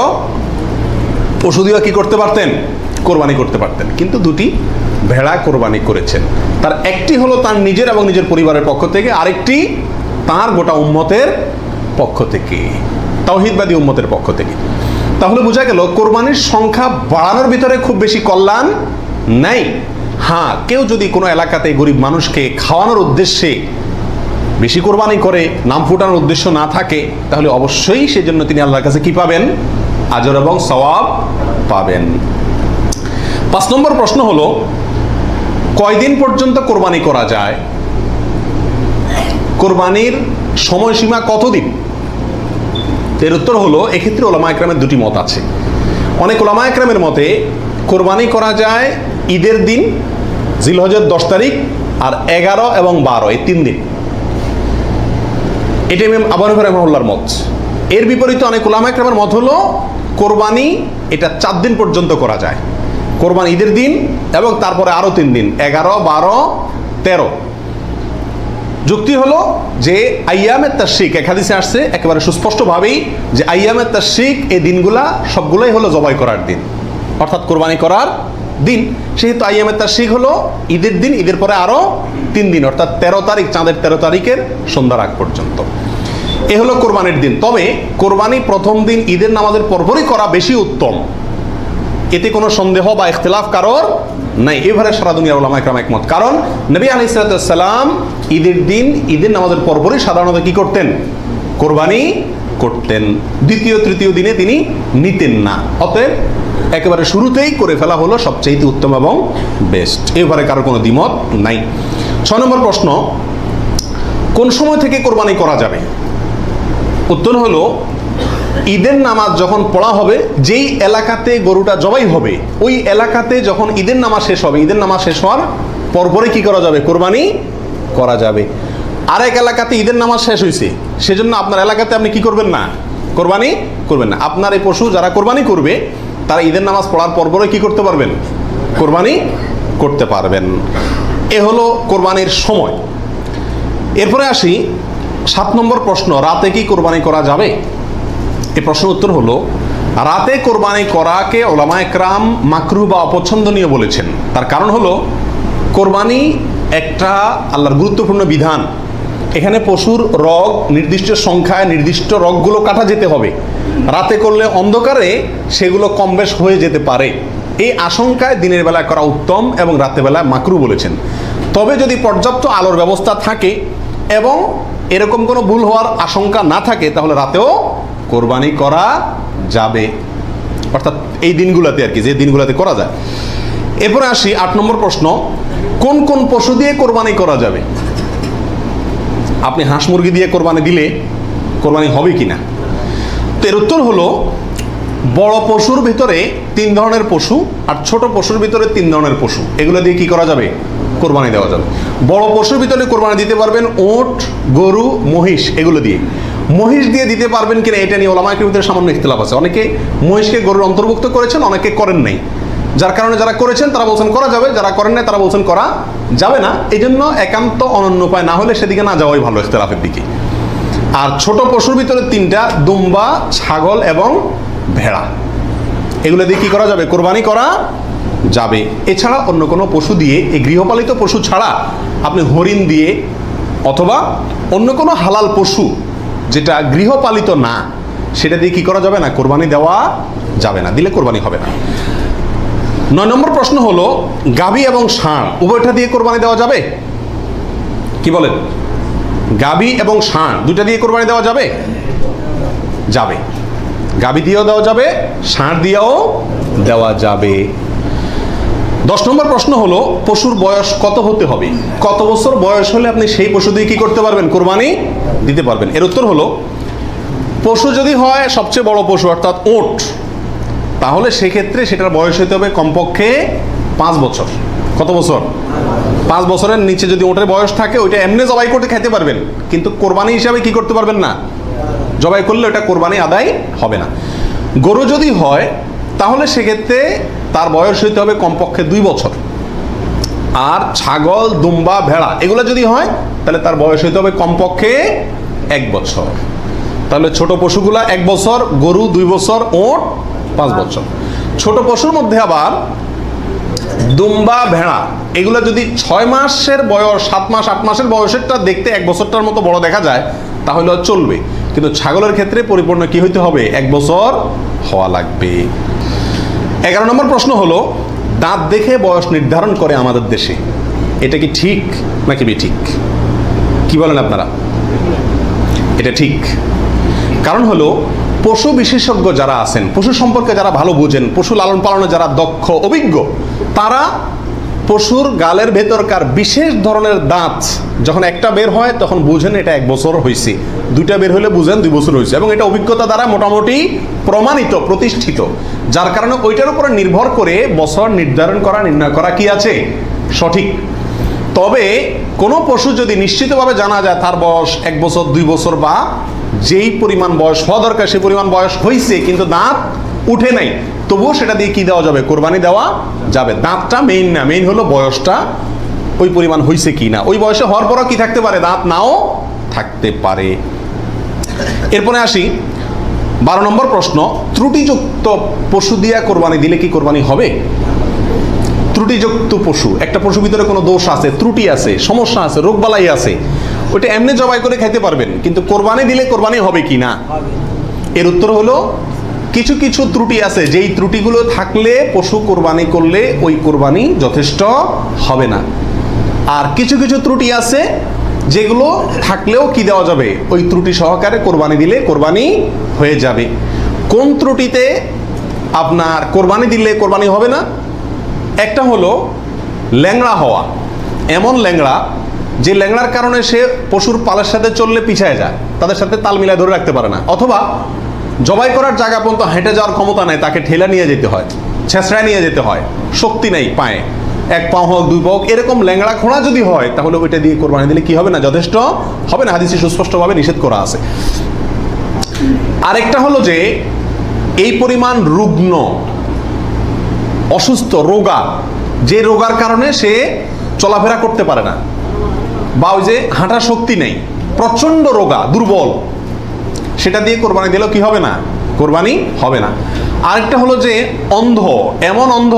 পশু দিয়ে কি করতে পারতেন, কোরবানি করতে পারতেন, কিন্তু 2টি ভেড়া কোরবানি করেছেন। তার একটি হলো তার নিজের এবং নিজের পরিবারের পক্ষ থেকে, আরেকটি তার গোটা উম্মতের পক্ষ থেকে, তাওহীদবাদী উম্মতের পক্ষ থেকে। তাহলে বোঝা গেল কোরবানির সংখ্যা বাড়ানোর ভিতরে খুব বেশি কল্যাণ নাই। হ্যাঁ, কেউ যদি কোনো এলাকাতে গরিব মানুষকে খাওয়ানোর উদ্দেশ্যে বেশি কোরবানি করে, নাম ফুটানোর উদ্দেশ্য না থাকে, তাহলে অবশ্যই সেজন্য তিনি আল্লাহর কাছে কি পাবেন, আজর এবং সওয়াব পাবেন। 5 নম্বর প্রশ্ন হলো, কয়দিন পর্যন্ত কোরবানি করা যায়? কোরবানির সময়সীমা কতদিন? এর উত্তর হলো, এক্ষেত্রে ওলামা একরামের 2টি মত আছে। অনেক ওলামা একরামের মতে কোরবানি করা যায় ঈদের দিন, জিলহজের 10 তারিখ, আর 11 এবং 12 এই 3 দিন। এটা ইমাম আবু হানিফা রাহিমাহুল্লাহর মত। এর বিপরীতে অনেক উলামা একরামের মত হলো কোরবানি এটা 4 দিন পর্যন্ত করা যায়। কোরবানি ঈদের দিন এবং তারপরে আরো 3 দিন, 11, 12, 13। যুক্তি হলো যে আইয়ামে তাশরিক, এক হাদিসে আসছে একেবারে সুস্পষ্টভাবেই যে আইয়ামে তাশরিক এই দিনগুলা সবগুলোই হলো জবাই করার দিন, অর্থাৎ কোরবানি করার দিন। সেহেতু আইয়ামে তাশরিক হলো ঈদের দিন, ঈদের পরে আরো 3 দিন, অর্থাৎ 13 তারিখ, চাঁদের 13 তারিখের সন্ধ্যার আগ পর্যন্ত। এ হলো কোরবানির দিন। তবে কোরবানি প্রথম দিন ঈদের নামাজের পরপরই করা বেশি উত্তম, এতে কোনো সন্দেহ বা ইখতিলাফ কারোর নাই। এবারে সারা দুনিয়ার উলামা একরাম একমত। কারণ নবী আলাইহিস সালাম ঈদের দিন, ঈদের নামাজের পরপরই সাধারণত কি করতেন, কোরবানি করতেন। দ্বিতীয় তৃতীয় দিনে তিনি নিতেন না। অতএব একেবারে শুরুতেই করে ফেলা হলো সবচেয়ে উত্তম এবং বেস্ট। এবারে কারো কোনো দ্বিমত নাই। 6 নম্বর প্রশ্ন, কোন সময় থেকে কোরবানি করা যাবে? উত্তর হলো, ঈদের নামাজ যখন পড়া হবে, যেই এলাকাতে গরুটা জবাই হবে ওই এলাকাতে যখন ঈদের নামাজ শেষ হবে, ঈদের নামাজ শেষ হওয়ার পরপরে কি করা যাবে, কোরবানি করা যাবে। আরেক এলাকাতে ঈদের নামাজ শেষ হয়েছে, সেজন্য আপনার এলাকাতে আপনি কি করবেন না, কোরবানি করবেন না। আপনার এই পশু যারা কোরবানি করবে তারা ঈদের নামাজ পড়ার পরপরে কি করতে পারবেন, কোরবানি করতে পারবেন। এ হলো কোরবানির সময়। এরপরে আসি 7 নম্বর প্রশ্ন, রাতে কি কোরবানি করা যাবে? এই প্রশ্নের উত্তর হলো, রাতে কোরবানি করাকে ওলামা একরাম মাকরুহ বা অপছন্দনীয় বলেছেন। তার কারণ হলো, কোরবানি একটা আল্লাহর গুরুত্বপূর্ণ বিধান। এখানে পশুর রগ নির্দিষ্ট সংখ্যায়, নির্দিষ্ট রগগুলো কাটা যেতে হবে। রাতে করলে অন্ধকারে সেগুলো কম বেশ হয়ে যেতে পারে, এই আশঙ্কায় দিনের বেলা করা উত্তম এবং রাতের বেলা মাকরুহ বলেছেন। তবে যদি পর্যাপ্ত আলোর ব্যবস্থা থাকে এবং এরকম কোনো ভুল হওয়ার আশঙ্কা না থাকে, তাহলে রাতেও কোরবানি করা যাবে, অর্থাৎ এই দিনগুলোতে আর কি, যে দিনগুলোতে করা যায়। এরপরে আসি 8 নম্বর প্রশ্ন, কোন কোন পশু দিয়ে কোরবানি করা যাবে? আপনি হাঁস মুরগি দিয়ে কোরবানি দিলে কোরবানি হবে কিনা? তো এর উত্তর হলো, বড় পশুর ভিতরে 3 ধরনের পশু আর ছোট পশুর ভিতরে 3 ধরনের পশু, এগুলো দিয়ে কি করা যাবে? কোরবানি দেওয়া যাবে। বড় পশুর ভিতরে কোরবানি দিতে পারবেন উট, গরু, মহিষ, এগুলো দিয়ে। মহিষ দিয়ে দিতে পারবেন কিনা এটা নিয়ে ওলামায়ে কেরামের সামান্য ইখতিলাফ আছে। অনেকে মহিষকে গরুর অন্তর্ভুক্ত করেছেন, অনেকে করেন নাই। যার কারণে যারা করেছেন তারা বলছেন করা যাবে, যারা করেন নাই তারা বলছেন করা যাবে না। এই জন্য একান্ত অনন্য উপায় না হলে সেদিকে না যাওয়াই ভালো, ইখতিলাফের দিকে। আর ছোট পশুর ভিতরে 3টা, দুম্বা, ছাগল এবং ভেড়া, এগুলো দিয়ে কি করা যাবে? কোরবানি করা যাবে। এছাড়া অন্য কোনো পশু দিয়ে, এই গৃহপালিত পশু ছাড়া আপনি হরিণ দিয়ে অথবা অন্য কোনো হালাল পশু যেটা গৃহপালিত না, সেটা দিয়ে কি করা যাবে না? কোরবানি দেওয়া যাবে না, দিলে কোরবানি হবে না। 9 নম্বর প্রশ্ন হলো, গাভী এবং ষাঁড় উভয়টা দিয়ে কোরবানি দেওয়া যাবে? কি বলেন? গাভী এবং ষাঁড় দুইটা দিয়ে কোরবানি দেওয়া যাবে? যাবে। গাভী দিয়েও দেওয়া যাবে, ষাঁড় দিয়েও দেওয়া যাবে। 10 নম্বর প্রশ্ন হলো, পশুর বয়স কত হতে হবে? কত বছর বয়স হলে আপনি সেই পশু দিয়ে কি করতে পারবেন? কোরবানি দিতে পারবেন। এর উত্তর হলো, পশু যদি হয় সবচেয়ে বড় পশু অর্থাৎ উট, তাহলে সেক্ষেত্রে সেটার বয়স হতে হবে কমপক্ষে 5 বছর। কত বছর? 5 বছরের নিচে যদি ওটার বয়স থাকে, ওইটা এমনি জবাই করতে খাইতে পারবেন, কিন্তু কোরবানি হিসাবে কি করতে পারবেন না, জবাই করলে ওটা কোরবানি আদায় হবে না। গরু যদি হয় তাহলে সেক্ষেত্রে তার বয়স হইতে হবে কমপক্ষে 2 বছর। আর ছাগল, দুম্বা, ভেড়া এগুলো যদি হয় তাহলে তার বয়স হইতে হবে কমপক্ষে 1 বছর। তাহলে ছোট পশুগুলা 1 বছর, গরু 2 বছর, ওট 5 বছর। ছোট পশুর মধ্যে আবার দুম্বা, ভেড়া এগুলো যদি 6 মাসের বয়স, 7 মাস, 8 মাসের বয়সেরটা দেখতে 1 বছরটার মতো বড় দেখা যায় তাহলে চলবে, কিন্তু ছাগলের ক্ষেত্রে পরিপূর্ণ কি হইতে হবে? 1 বছর হওয়া লাগবে। 11 নম্বর প্রশ্ন হলো, দাঁত দেখে বয়স নির্ধারণ করে আমাদের দেশে, এটা কি ঠিক নাকি বেঠিক? কি বলেন আপনারা? এটা ঠিক। কারণ হলো, পশু বিশেষজ্ঞ যারা আছেন, পশু সম্পর্কে যারা ভালো বোঝেন, পশু লালন পালনে যারা দক্ষ, অভিজ্ঞ, তারা পশুর গালের ভেতরকার বিশেষ ধরনের দাঁত যখন একটা বের হয় তখন বুঝেন এটা 1 বছর হয়েছে, 2টা বের হলে বুঝেন 2 বছর হয়েছে, এবং এটা অভিজ্ঞতা দ্বারা মোটামুটি প্রমাণিত, প্রতিষ্ঠিত। যার কারণে ওইটার উপরে নির্ভর করে বছর নির্ধারণ করা, নির্ণয় করা কি আছে? সঠিক। তবে কোনো পশু যদি নিশ্চিতভাবে জানা যায় তার বয়স 1 বছর, 2 বছর বা যেই পরিমাণ বয়স হওয়া দরকার সেই পরিমাণ বয়স হয়েছে কিন্তু দাঁত উঠে নাই, তবুও সেটা দিয়ে কি দেওয়া যাবে? কোরবানি দেওয়া যাবে। দাঁতটা মেইন না, মেইন হলো বয়সটা ওই পরিমাণ হয়েছে কি না। ওই বয়সে হওয়ার পরও কি থাকতে পারে? দাঁত নাও থাকতে পারে। এরপরে আসি 12 নম্বর প্রশ্ন, ত্রুটিযুক্ত পশু দিয়া কোরবানি দিলে কি কোরবানি হবে? ত্রুটিযুক্ত পশু, একটা পশুর ভিতরে কোনো দোষ আছে, ত্রুটি আছে, সমস্যা আছে, রোগবালাই আছে, ওইটা এমনি জবাই করে খাইতে পারবেন, কিন্তু কোরবানি দিলে কোরবানি হবে কি না? এর উত্তর হলো, কিছু কিছু ত্রুটি আছে যেই ত্রুটিগুলো থাকলে পশু কোরবানি করলে ওই কোরবানি যথেষ্ট হবে না। আর কিছু কিছু ত্রুটি আছে যেগুলো থাকলেও কি দেওয়া যাবে? ওই ত্রুটি সহকারে কোরবানি দিলে কোরবানি হয়ে যাবে। কোন ত্রুটিতে আপনার কোরবানি দিলে কোরবানি হবে না? একটা হলো ল্যাংড়া হওয়া, এমন ল্যাংড়া যে ল্যাংড়ার কারণে সে পশুর পালের সাথে চললে পিছায় যায়, তাদের সাথে তাল মিলায় ধরে রাখতে পারে না, অথবা জবাই করার জায়গা পর্যন্ত হেঁটে যাওয়ার ক্ষমতা নেই, তাকে ঠেলা নিয়ে যেতে হয়, ছেঁচড়ায় নিয়ে যেতে হয়, শক্তি নেই পায়ে, 1 পা হোক 2 পা হোক, এরকম ল্যাংড়া খোঁড়া যদি হয় তাহলে ওইটা দিয়ে কোরবানি দিলে কি হবে না? যথেষ্ট হবে না, হাদিসে সুস্পষ্টভাবে নিষেধ করা আছে। আরেকটা হলো যে এই পরিমাণ রুগ্ন, অসুস্থ, রোগা, যে রোগার কারণে সে চলাফেরা করতে পারে না, বা ওই যে হাঁটার শক্তি নেই, প্রচন্ড রোগা, দুর্বল, সেটা দিয়ে কোরবানি দিলেও কি হবে না? কোরবানি হবে না। আরেকটা হলো যে অন্ধ, এমন অন্ধ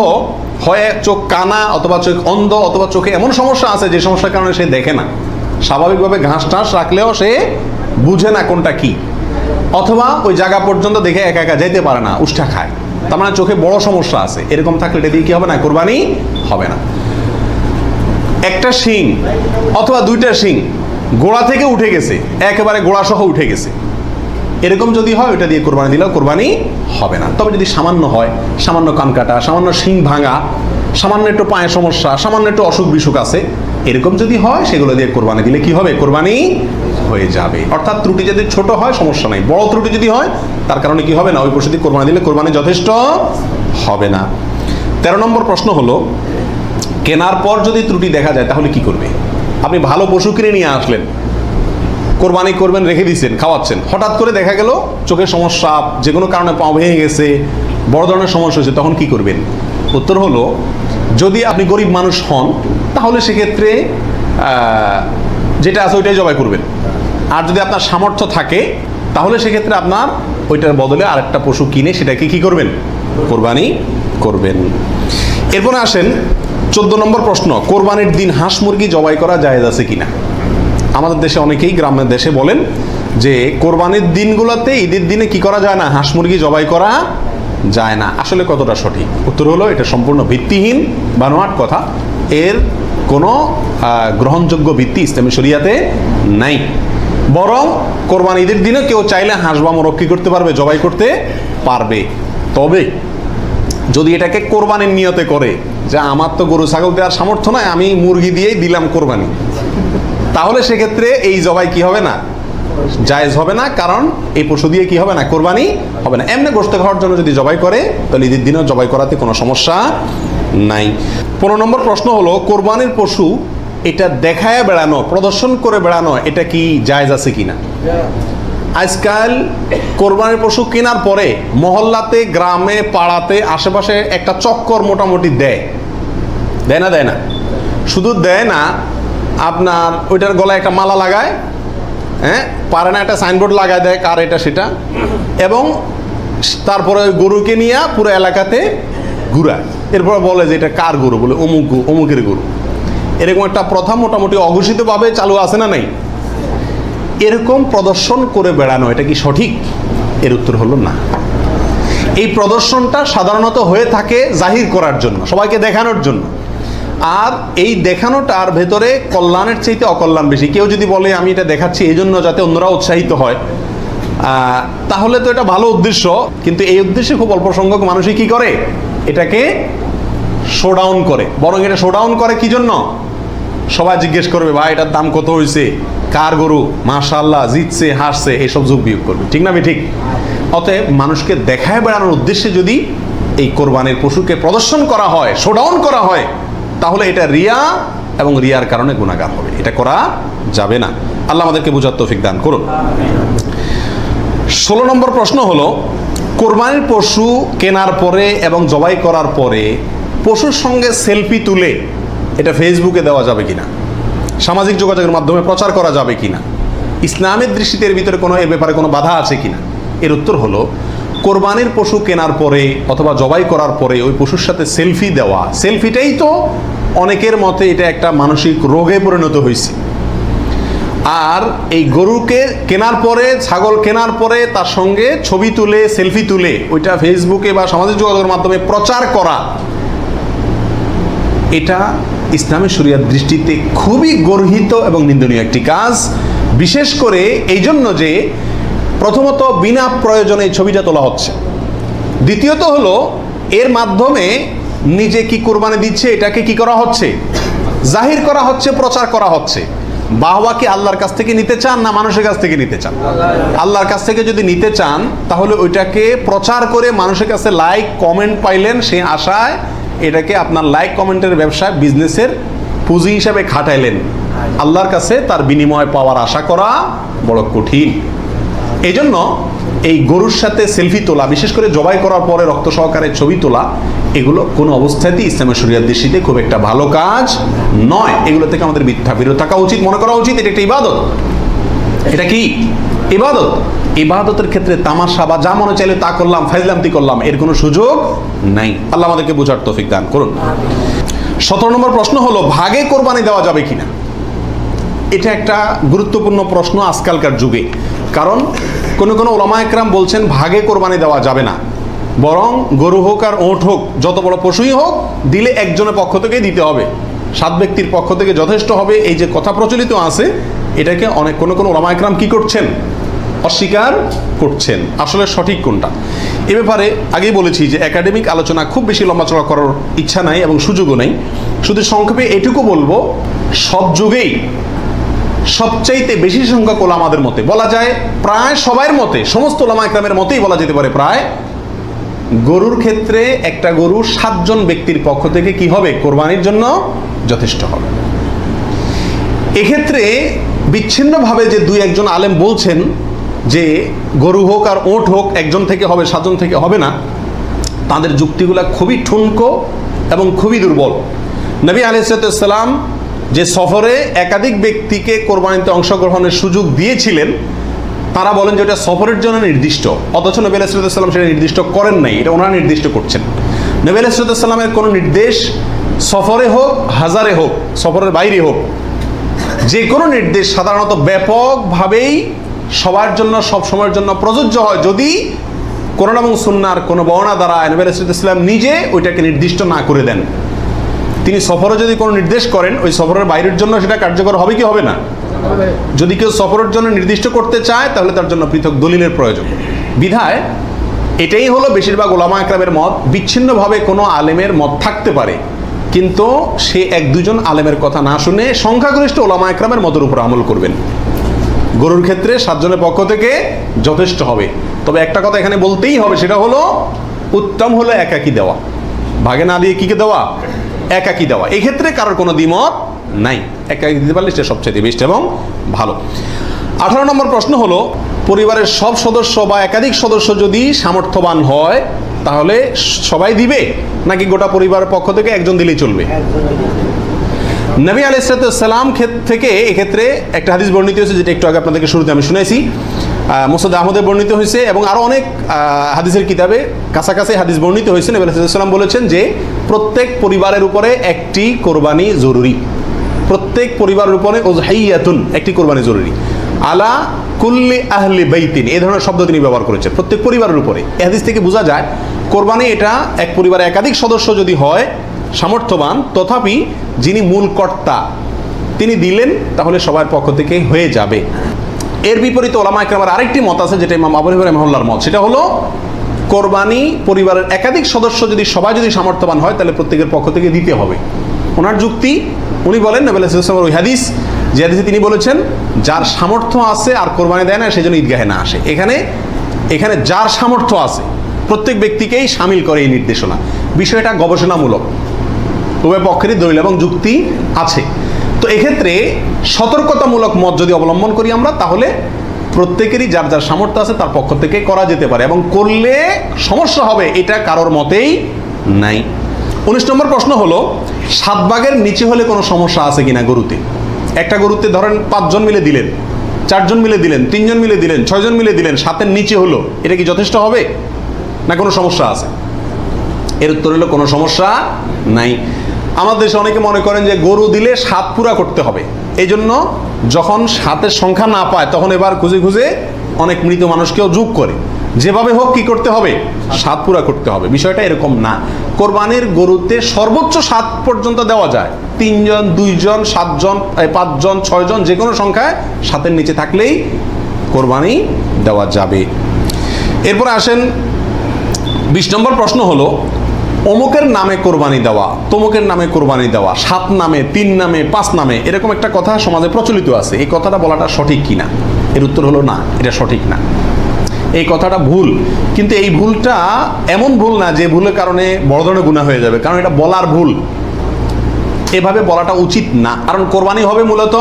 হয় চোখ কানা অথবা চোখ অন্ধ অথবা চোখে এমন সমস্যা আছে যে সমস্যার কারণে সে দেখে না, স্বাভাবিকভাবে ঘাস টাস রাখলেও সে বুঝে না কোনটা কি, অথবা ওই জায়গা পর্যন্ত দেখে একা একা যেতে পারে না, উষ্ঠা খায়, তার মানে চোখে বড় সমস্যা আছে, এরকম থাকলে এটা দিয়ে কি হবে না? কোরবানি হবে না। একটা শিং অথবা 2টা শিং গোড়া থেকে উঠে গেছে, একেবারে গোড়া সহ উঠে গেছে, এরকম যদি হয় ওইটা দিয়ে কোরবানি দিলেও কোরবানি হবে না। তবে যদি সামান্য হয়, সামান্য কান কাটা, সামান্য শিং ভাঙা, সামান্য একটু পায়ে সমস্যা, সামান্য একটু অসুখ বিসুখ আছে, এরকম যদি হয় সেগুলো দিয়ে কোরবানি দিলে কি হবে? কোরবানি হয়ে যাবে। অর্থাৎ ত্রুটি যদি ছোট হয় সমস্যা নাই, বড় ত্রুটি যদি হয় তার কারণে কি হবে না, ওই পশু দিয়ে কোরবানি দিলে কোরবানি যথেষ্ট হবে না। 13 নম্বর প্রশ্ন হলো, কেনার পর যদি ত্রুটি দেখা যায় তাহলে কি করবে? আপনি ভালো পশু কিনে নিয়ে আসলেন, কোরবানি করবেন, রেখে দিয়েছেন, খাওয়াচ্ছেন, হঠাৎ করে দেখা গেল চোখের সমস্যা, যে কোনো কারণে পা ভেঙে গেছে, বড় ধরনের সমস্যা হয়েছে, তখন কি করবেন? উত্তর হলো, যদি আপনি গরিব মানুষ হন তাহলে সেক্ষেত্রে যেটা আছে ওইটাই জবাই করবেন। আর যদি আপনার সামর্থ্য থাকে তাহলে সেক্ষেত্রে আপনার ওইটার বদলে আরেকটা পশু কিনে সেটাকে কি করবেন? কোরবানি করবেন। এরপরে আসেন 14 নম্বর প্রশ্ন, কোরবানির দিন হাঁস মুরগি জবাই করা জায়েজ আছে কিনা? আমাদের দেশে অনেকেই গ্রামের দেশে বলেন যে কোরবানির দিনগুলোতে, ঈদের দিনে কি করা যায় না? হাঁস মুরগি জবাই করা যায় না। আসলে কতটা সঠিক? উত্তর হলো, এটা সম্পূর্ণ ভিত্তিহীন বানোয়াট কথা। এর কোনো গ্রহণযোগ্য ভিত্তি ইসলামী শরিয়াতে নাই। বরং কোরবানি ঈদের দিনে কেউ চাইলে হাঁস বা মোরগ কি করতে পারবে? জবাই করতে পারবে। তবে যদি এটাকে কোরবানির নিয়তে করে যে আমার তো গরু ছাগল দেওয়ার সামর্থ্য নয়, আমি মুরগি দিয়েই দিলাম কোরবানি, তাহলে সেক্ষেত্রে এই জবাই কি হবে না? জায়েজ হবে না। কারণ এই পশু দিয়ে কি হবে না? কোরবানি হবে না। এমনি গোশত খাওয়ার জন্য যদি জবাই করে তাহলে ঈদের দিনেও জবাই করাতে কোনো সমস্যা নাই। 15 নম্বর প্রশ্ন হলো, কোরবানির পশু এটা দেখায় বেড়ানো, প্রদর্শন করে বেড়ানো, এটা কি জায়েজ আছে কিনা? আজকাল কোরবানির পশু কেনার পরে মহল্লাতে, গ্রামে, পাড়াতে, আশেপাশে একটা চক্কর মোটামুটি দেয় না? দেয় না? শুধু দেয় না, আপনার ওইটার গলায় একটা মালা লাগায়, হ্যাঁ, পারে না একটা সাইনবোর্ড লাগায় দেয় কার এটা সেটা, এবং তারপরে ওই গরুকে নিয়ে পুরো এলাকাতে ঘুরায়। এরপর বলে যে এটা কার গরু, বলে অমুকের গরু। এরকম একটা প্রথা মোটামুটি অঘোষিতভাবে চালু আছে না নাই? এরকম প্রদর্শন করে বেড়ানো এটা কি সঠিক? এর উত্তর হলো না। এই প্রদর্শনটা সাধারণত হয়ে থাকে জাহির করার জন্য, সবাইকে দেখানোর জন্য। আর এই দেখানোটার ভেতরে কল্যাণের চাইতে অকল্যাণ বেশি। কেউ যদি বলে আমি এটা দেখাচ্ছি এই জন্য যাতে অন্যরা উৎসাহিত হয়, তাহলে তো এটা ভালো উদ্দেশ্য, কিন্তু এই উদ্দেশ্যে খুব অল্প সংখ্যক মানুষই কি করে? এটাকে শোডাউন করে। বরং এটা শোডাউন করে কি জন্য? সবাই জিজ্ঞেস করবে, ভাই এটার দাম কত হয়েছে, কার গরু, মাশাআল্লাহ, জিতছে, হাসছে, এইসব যোগ বিয়োগ করবে। ঠিক না ঠিক? অতএব মানুষকে দেখায় বেড়ানোর উদ্দেশ্যে যদি এই কোরবানির পশুকে প্রদর্শন করা হয়, শোডাউন করা হয়, তাহলে এটা রিয়া, এবং রিয়ার কারণে গুনাহগার হবে। এটা করা যাবে না। আল্লাহ আমাদেরকে বুঝার তৌফিক দান করুন। 16 নম্বর প্রশ্ন হলো, কোরবানির পশু কেনার পরে এবং জবাই করার পরে পশুর সঙ্গে সেলফি তুলে এটা ফেসবুকে দেওয়া যাবে কিনা, সামাজিক যোগাযোগের মাধ্যমে প্রচার করা যাবে কিনা, ইসলামের দৃষ্টিতে এর ভিতরে কোনো, এর ব্যাপারে কোনো বাধা আছে কিনা? এর উত্তর হলো, কোরবানির পশু কেনার পরে অথবা জবাই করার পরে ওই পশুর সাথে সেলফি দেওয়া, সেলফিটাই তো অনেকের মতে এটা একটা মানসিক রোগে পরিণত হয়েছে। আর এই গরুকে কেনার পরে, ছাগল কেনার পরে তার সঙ্গে ছবি তুলে, সেলফি তুলে ওইটা ফেসবুকে বা সামাজিক যোগাযোগের মাধ্যমে প্রচার করা, এটা ইসলামী শরিয়ার দৃষ্টিতে খুবই গর্হিত এবং নিন্দনীয় একটি কাজ। বিশেষ করে এই জন্য যে প্রথমত বিনা প্রয়োজনে এই ছবিটা তোলা হচ্ছে, দ্বিতীয়ত হলো এর মাধ্যমে নিজে কি কোরবানি দিচ্ছে এটাকে কি করা হচ্ছে? জাহির করা হচ্ছে, প্রচার করা হচ্ছে। বাহবা কি আল্লাহর কাছ থেকে নিতে চান না মানুষের কাছ থেকে নিতে চান? আল্লাহর কাছ থেকে যদি নিতে চান তাহলে ওইটাকে প্রচার করে মানুষের কাছে লাইক কমেন্ট পাইলেন, সে আশায় এটাকে আপনার লাইক কমেন্টের ব্যবসায়, বিজনেসের পুঁজি হিসাবে খাটাইলেন। আল্লাহর কাছে তার বিনিময় পাওয়ার আশা করা বড় কঠিন। এই জন্য এই গরুর সাথে সেলফি তোলা, বিশেষ করে জবাই করার পরে রক্ত সহকারে ছবি তোলা, এগুলো কোনো অবস্থাতেই ইসলামের শরিয়ার দৃষ্টিতে খুব একটা ভালো কাজ নয়। এগুলো থেকে আমাদের বিরত থাকা উচিত, মনে করা উচিত এটা একটা ইবাদত। এটা কি ইবাদত? ইবাদতের ক্ষেত্রে তামাশা বা যা মনে চাইলে তা করলাম, ফাইজলামতি করলাম, এর কোনো সুযোগ নাই। আল্লাহ আমাদেরকে বোঝার তৌফিক দান করুন। 17 নম্বর প্রশ্ন হলো, ভাগে কোরবানি দেওয়া যাবে কিনা? এটা একটা গুরুত্বপূর্ণ প্রশ্ন আজকালকার যুগে। কারণ কোনো ওলামা একরাম বলছেন ভাগে কোরবানি দেওয়া যাবে না, বরং গরু হোক আর ওঁট হোক, যত বড় পশুই হোক, দিলে একজনের পক্ষ থেকে দিতে হবে, 7 ব্যক্তির পক্ষ থেকে যথেষ্ট হবে। এই যে কথা প্রচলিত আছে, এটাকে অনেক কোনো ওলামা একরাম কি করছেন? অস্বীকার করছেন। আসলে সঠিক কোনটা এ ব্যাপারে আগেই বলেছি যে একাডেমিক আলোচনা খুব বেশি লম্বাচড়া করার ইচ্ছা নাই এবং সুযোগও নেই। শুধু সংক্ষেপে এটুকু বলবো, সব যুগেই সবচাইতে বেশি সংখ্যক ওলামাদের মতে, বলা যায় প্রায় সবার মতে, সমস্ত ওলামা একরামের মতেই বলা যেতে পারে প্রায়, গরুর ক্ষেত্রে একটা গরু 7 জন ব্যক্তির পক্ষ থেকে কি হবে? কোরবানির জন্য যথেষ্ট হবে। এক্ষেত্রে বিচ্ছিন্নভাবে যে 2-1 আলেম বলছেন যে গরু হোক আর ওট হোক একজন থেকে হবে, 7 জন থেকে হবে না, তাদের যুক্তিগুলা খুবই ঠুনকো এবং খুবই দুর্বল। নবী আলাইহিস সালাম যে সফরে একাধিক ব্যক্তিকে কোরবানিতে অংশগ্রহণের সুযোগ দিয়েছিলেন, তারা বলেন যে ওটা সফরের জন্য নির্দিষ্ট, অথচ নবী আলাইহিস সালাম সেটা নির্দিষ্ট করেন নাই, এটা ওনারা নির্দিষ্ট করছেন। নবী আলাইহিস সালামের কোনো নির্দেশ সফরে হোক, হাজারে হোক, সফরের বাইরে হোক, যে কোনো নির্দেশ সাধারণত ব্যাপকভাবেই সবার জন্য সব সময়ের জন্য প্রযোজ্য হয় যদি কোরআন এবং সুন্নাহর কোনো বর্ণনা দ্বারা নবী আলাইহিস সালাম নিজে ওইটাকে নির্দিষ্ট না করে দেন। তিনি সফরে যদি কোনো নির্দেশ করেন, ওই সফরের বাইরের জন্য সেটা কার্যকর হবে কি হবে না? যদি কেউ সফরের জন্য নির্দিষ্ট করতে চায় তাহলে তার জন্য পৃথক দলিলের প্রয়োজন। বিধায় এটাই হলো বেশিরভাগ ওলামা একরামের মত। বিচ্ছিন্নভাবে কোনো আলেমের মত থাকতে পারে, কিন্তু সে 1-2 আলেমের কথা না শুনে সংখ্যাগরিষ্ঠ ওলামা একরামের মতের উপর আমল করবেন। গরুর ক্ষেত্রে 7 জনের পক্ষ থেকে যথেষ্ট হবে। তবে একটা কথা এখানে বলতেই হবে, সেটা হলো উত্তম হলো একাকি দেওয়া, ভাগে না দিয়ে কিকে দেওয়া? একাকি দেওয়া। এক্ষেত্রে কারোর কোনো দ্বিমত নাই, একাকি দিতে পারলে সেটা সবচেয়ে বেস্ট এবং ভালো। 18 নম্বর প্রশ্ন হলো, পরিবারের সব সদস্য বা একাধিক সদস্য যদি সামর্থ্যবান হয় তাহলে সবাই দিবে, নাকি গোটা পরিবারের পক্ষ থেকে একজন দিলেই চলবে? নবী আলাইহিস সালাম থেকে এক্ষেত্রে একটা হাদিস বর্ণিত হয়েছে, যেটা একটু আগে আপনাদেরকে শুরুতে আমি শুনেছি, মুসনাদ আহমদে বর্ণিত হয়েছে এবং আরও অনেক হাদিসের কিতাবে কাছাকাছি হাদিস বর্ণিত হয়েছে। নবী আলাইহিস সালাম বলেছেন যে প্রত্যেক পরিবারের উপরে একটি কোরবানি জরুরি, প্রত্যেক পরিবারের উপরে উযহিয়াতুন, একটি কোরবানি জরুরি, আলা কুল্লি আহলি বাইতিন, এই ধরনের শব্দ তিনি ব্যবহার করেছেন, প্রত্যেক পরিবারের উপরে। এই হাদিস থেকে বোঝা যায় কোরবানি এটা এক পরিবারে একাধিক সদস্য যদি হয় সামর্থ্যবান, তথাপি যিনি মূল কর্তা তিনি দিলেন তাহলে সবার পক্ষ থেকে হয়ে যাবে। এর বিপরীতে ওলামা একরামের আরেকটি মত আছে, যেটা ইমাম আবু হানিফা রাহিমাহুল্লাহর মত, সেটা হলো কোরবানি পরিবারের একাধিক সদস্য যদি সবাই যদি সামর্থ্যবান হয় তাহলে প্রত্যেকের পক্ষ থেকে দিতে হবে। ওনার যুক্তি, উনি বলেন নবী আলাইহিস সালামের ওই হাদিস, যে হাদিসে তিনি বলেছেন যার সামর্থ্য আছে আর কোরবানি দেয় না সেই জন্য ঈদগাহে না আসে। এখানে যার সামর্থ্য আছে প্রত্যেক ব্যক্তিকেই শামিল করে এই নির্দেশনা। বিষয়টা গবেষণামূলক, উভয় পক্ষেরই দলিল এবং যুক্তি আছে। তো এক্ষেত্রে সতর্কতামূলক মত যদি অবলম্বন করি আমরা, তাহলে প্রত্যেকেরই যার যার সামর্থ্য আছে তার পক্ষ থেকে করা যেতে পারে, এবং করলে সমস্যা হবে এটা কারোর মতেই নাই। 19 নম্বর প্রশ্ন হলো, 7 ভাগের নিচে হলে কোনো সমস্যা আছে কিনা গরুতে? একটা গরুতে ধরেন 5 জন মিলে দিলেন, 4 জন মিলে দিলেন, 3 জন মিলে দিলেন, 6 জন মিলে দিলেন, 7-এর নিচে হলো, এটা কি যথেষ্ট হবে না কোনো সমস্যা আছে? এর উত্তর হলো কোনো সমস্যা নাই। আমাদের দেশে অনেকে মনে করেন যে গরু দিলে 7 পুরা করতে হবে, এই জন্য যখন 7-এর সংখ্যা না পায় তখন এবার খুঁজে খুঁজে অনেক মৃত মানুষকেও যোগ করে, যেভাবে হোক কি করতে হবে? 7 পুরা করতে হবে। বিষয়টা এরকম না। কোরবানির গরুতে সর্বোচ্চ 7 পর্যন্ত দেওয়া যায়, 3 জন, 2 জন, 7 জন, 5 জন, 6 জন, যে কোনো সংখ্যায় 7-এর নিচে থাকলেই কোরবানি দেওয়া যাবে। এরপরে আসেন 20 নম্বর প্রশ্ন হলো, অমুকের নামে কোরবানি দেওয়া, তমুকের নামে কোরবানি দেওয়া, 7 নামে, 3 নামে, 5 নামে, এরকম একটা কথা সমাজে প্রচলিত আছে। এই কথাটা বলাটা সঠিক কিনা? এর উত্তর হলো না, এটা সঠিক না, এই কথাটা ভুল। কিন্তু এই ভুলটা এমন ভুল না যে ভুলের কারণে বড় ধরনের গুনাহ হয়ে যাবে, কারণ এটা বলার ভুল, এভাবে বলাটা উচিত না। কারণ কোরবানি হবে মূলত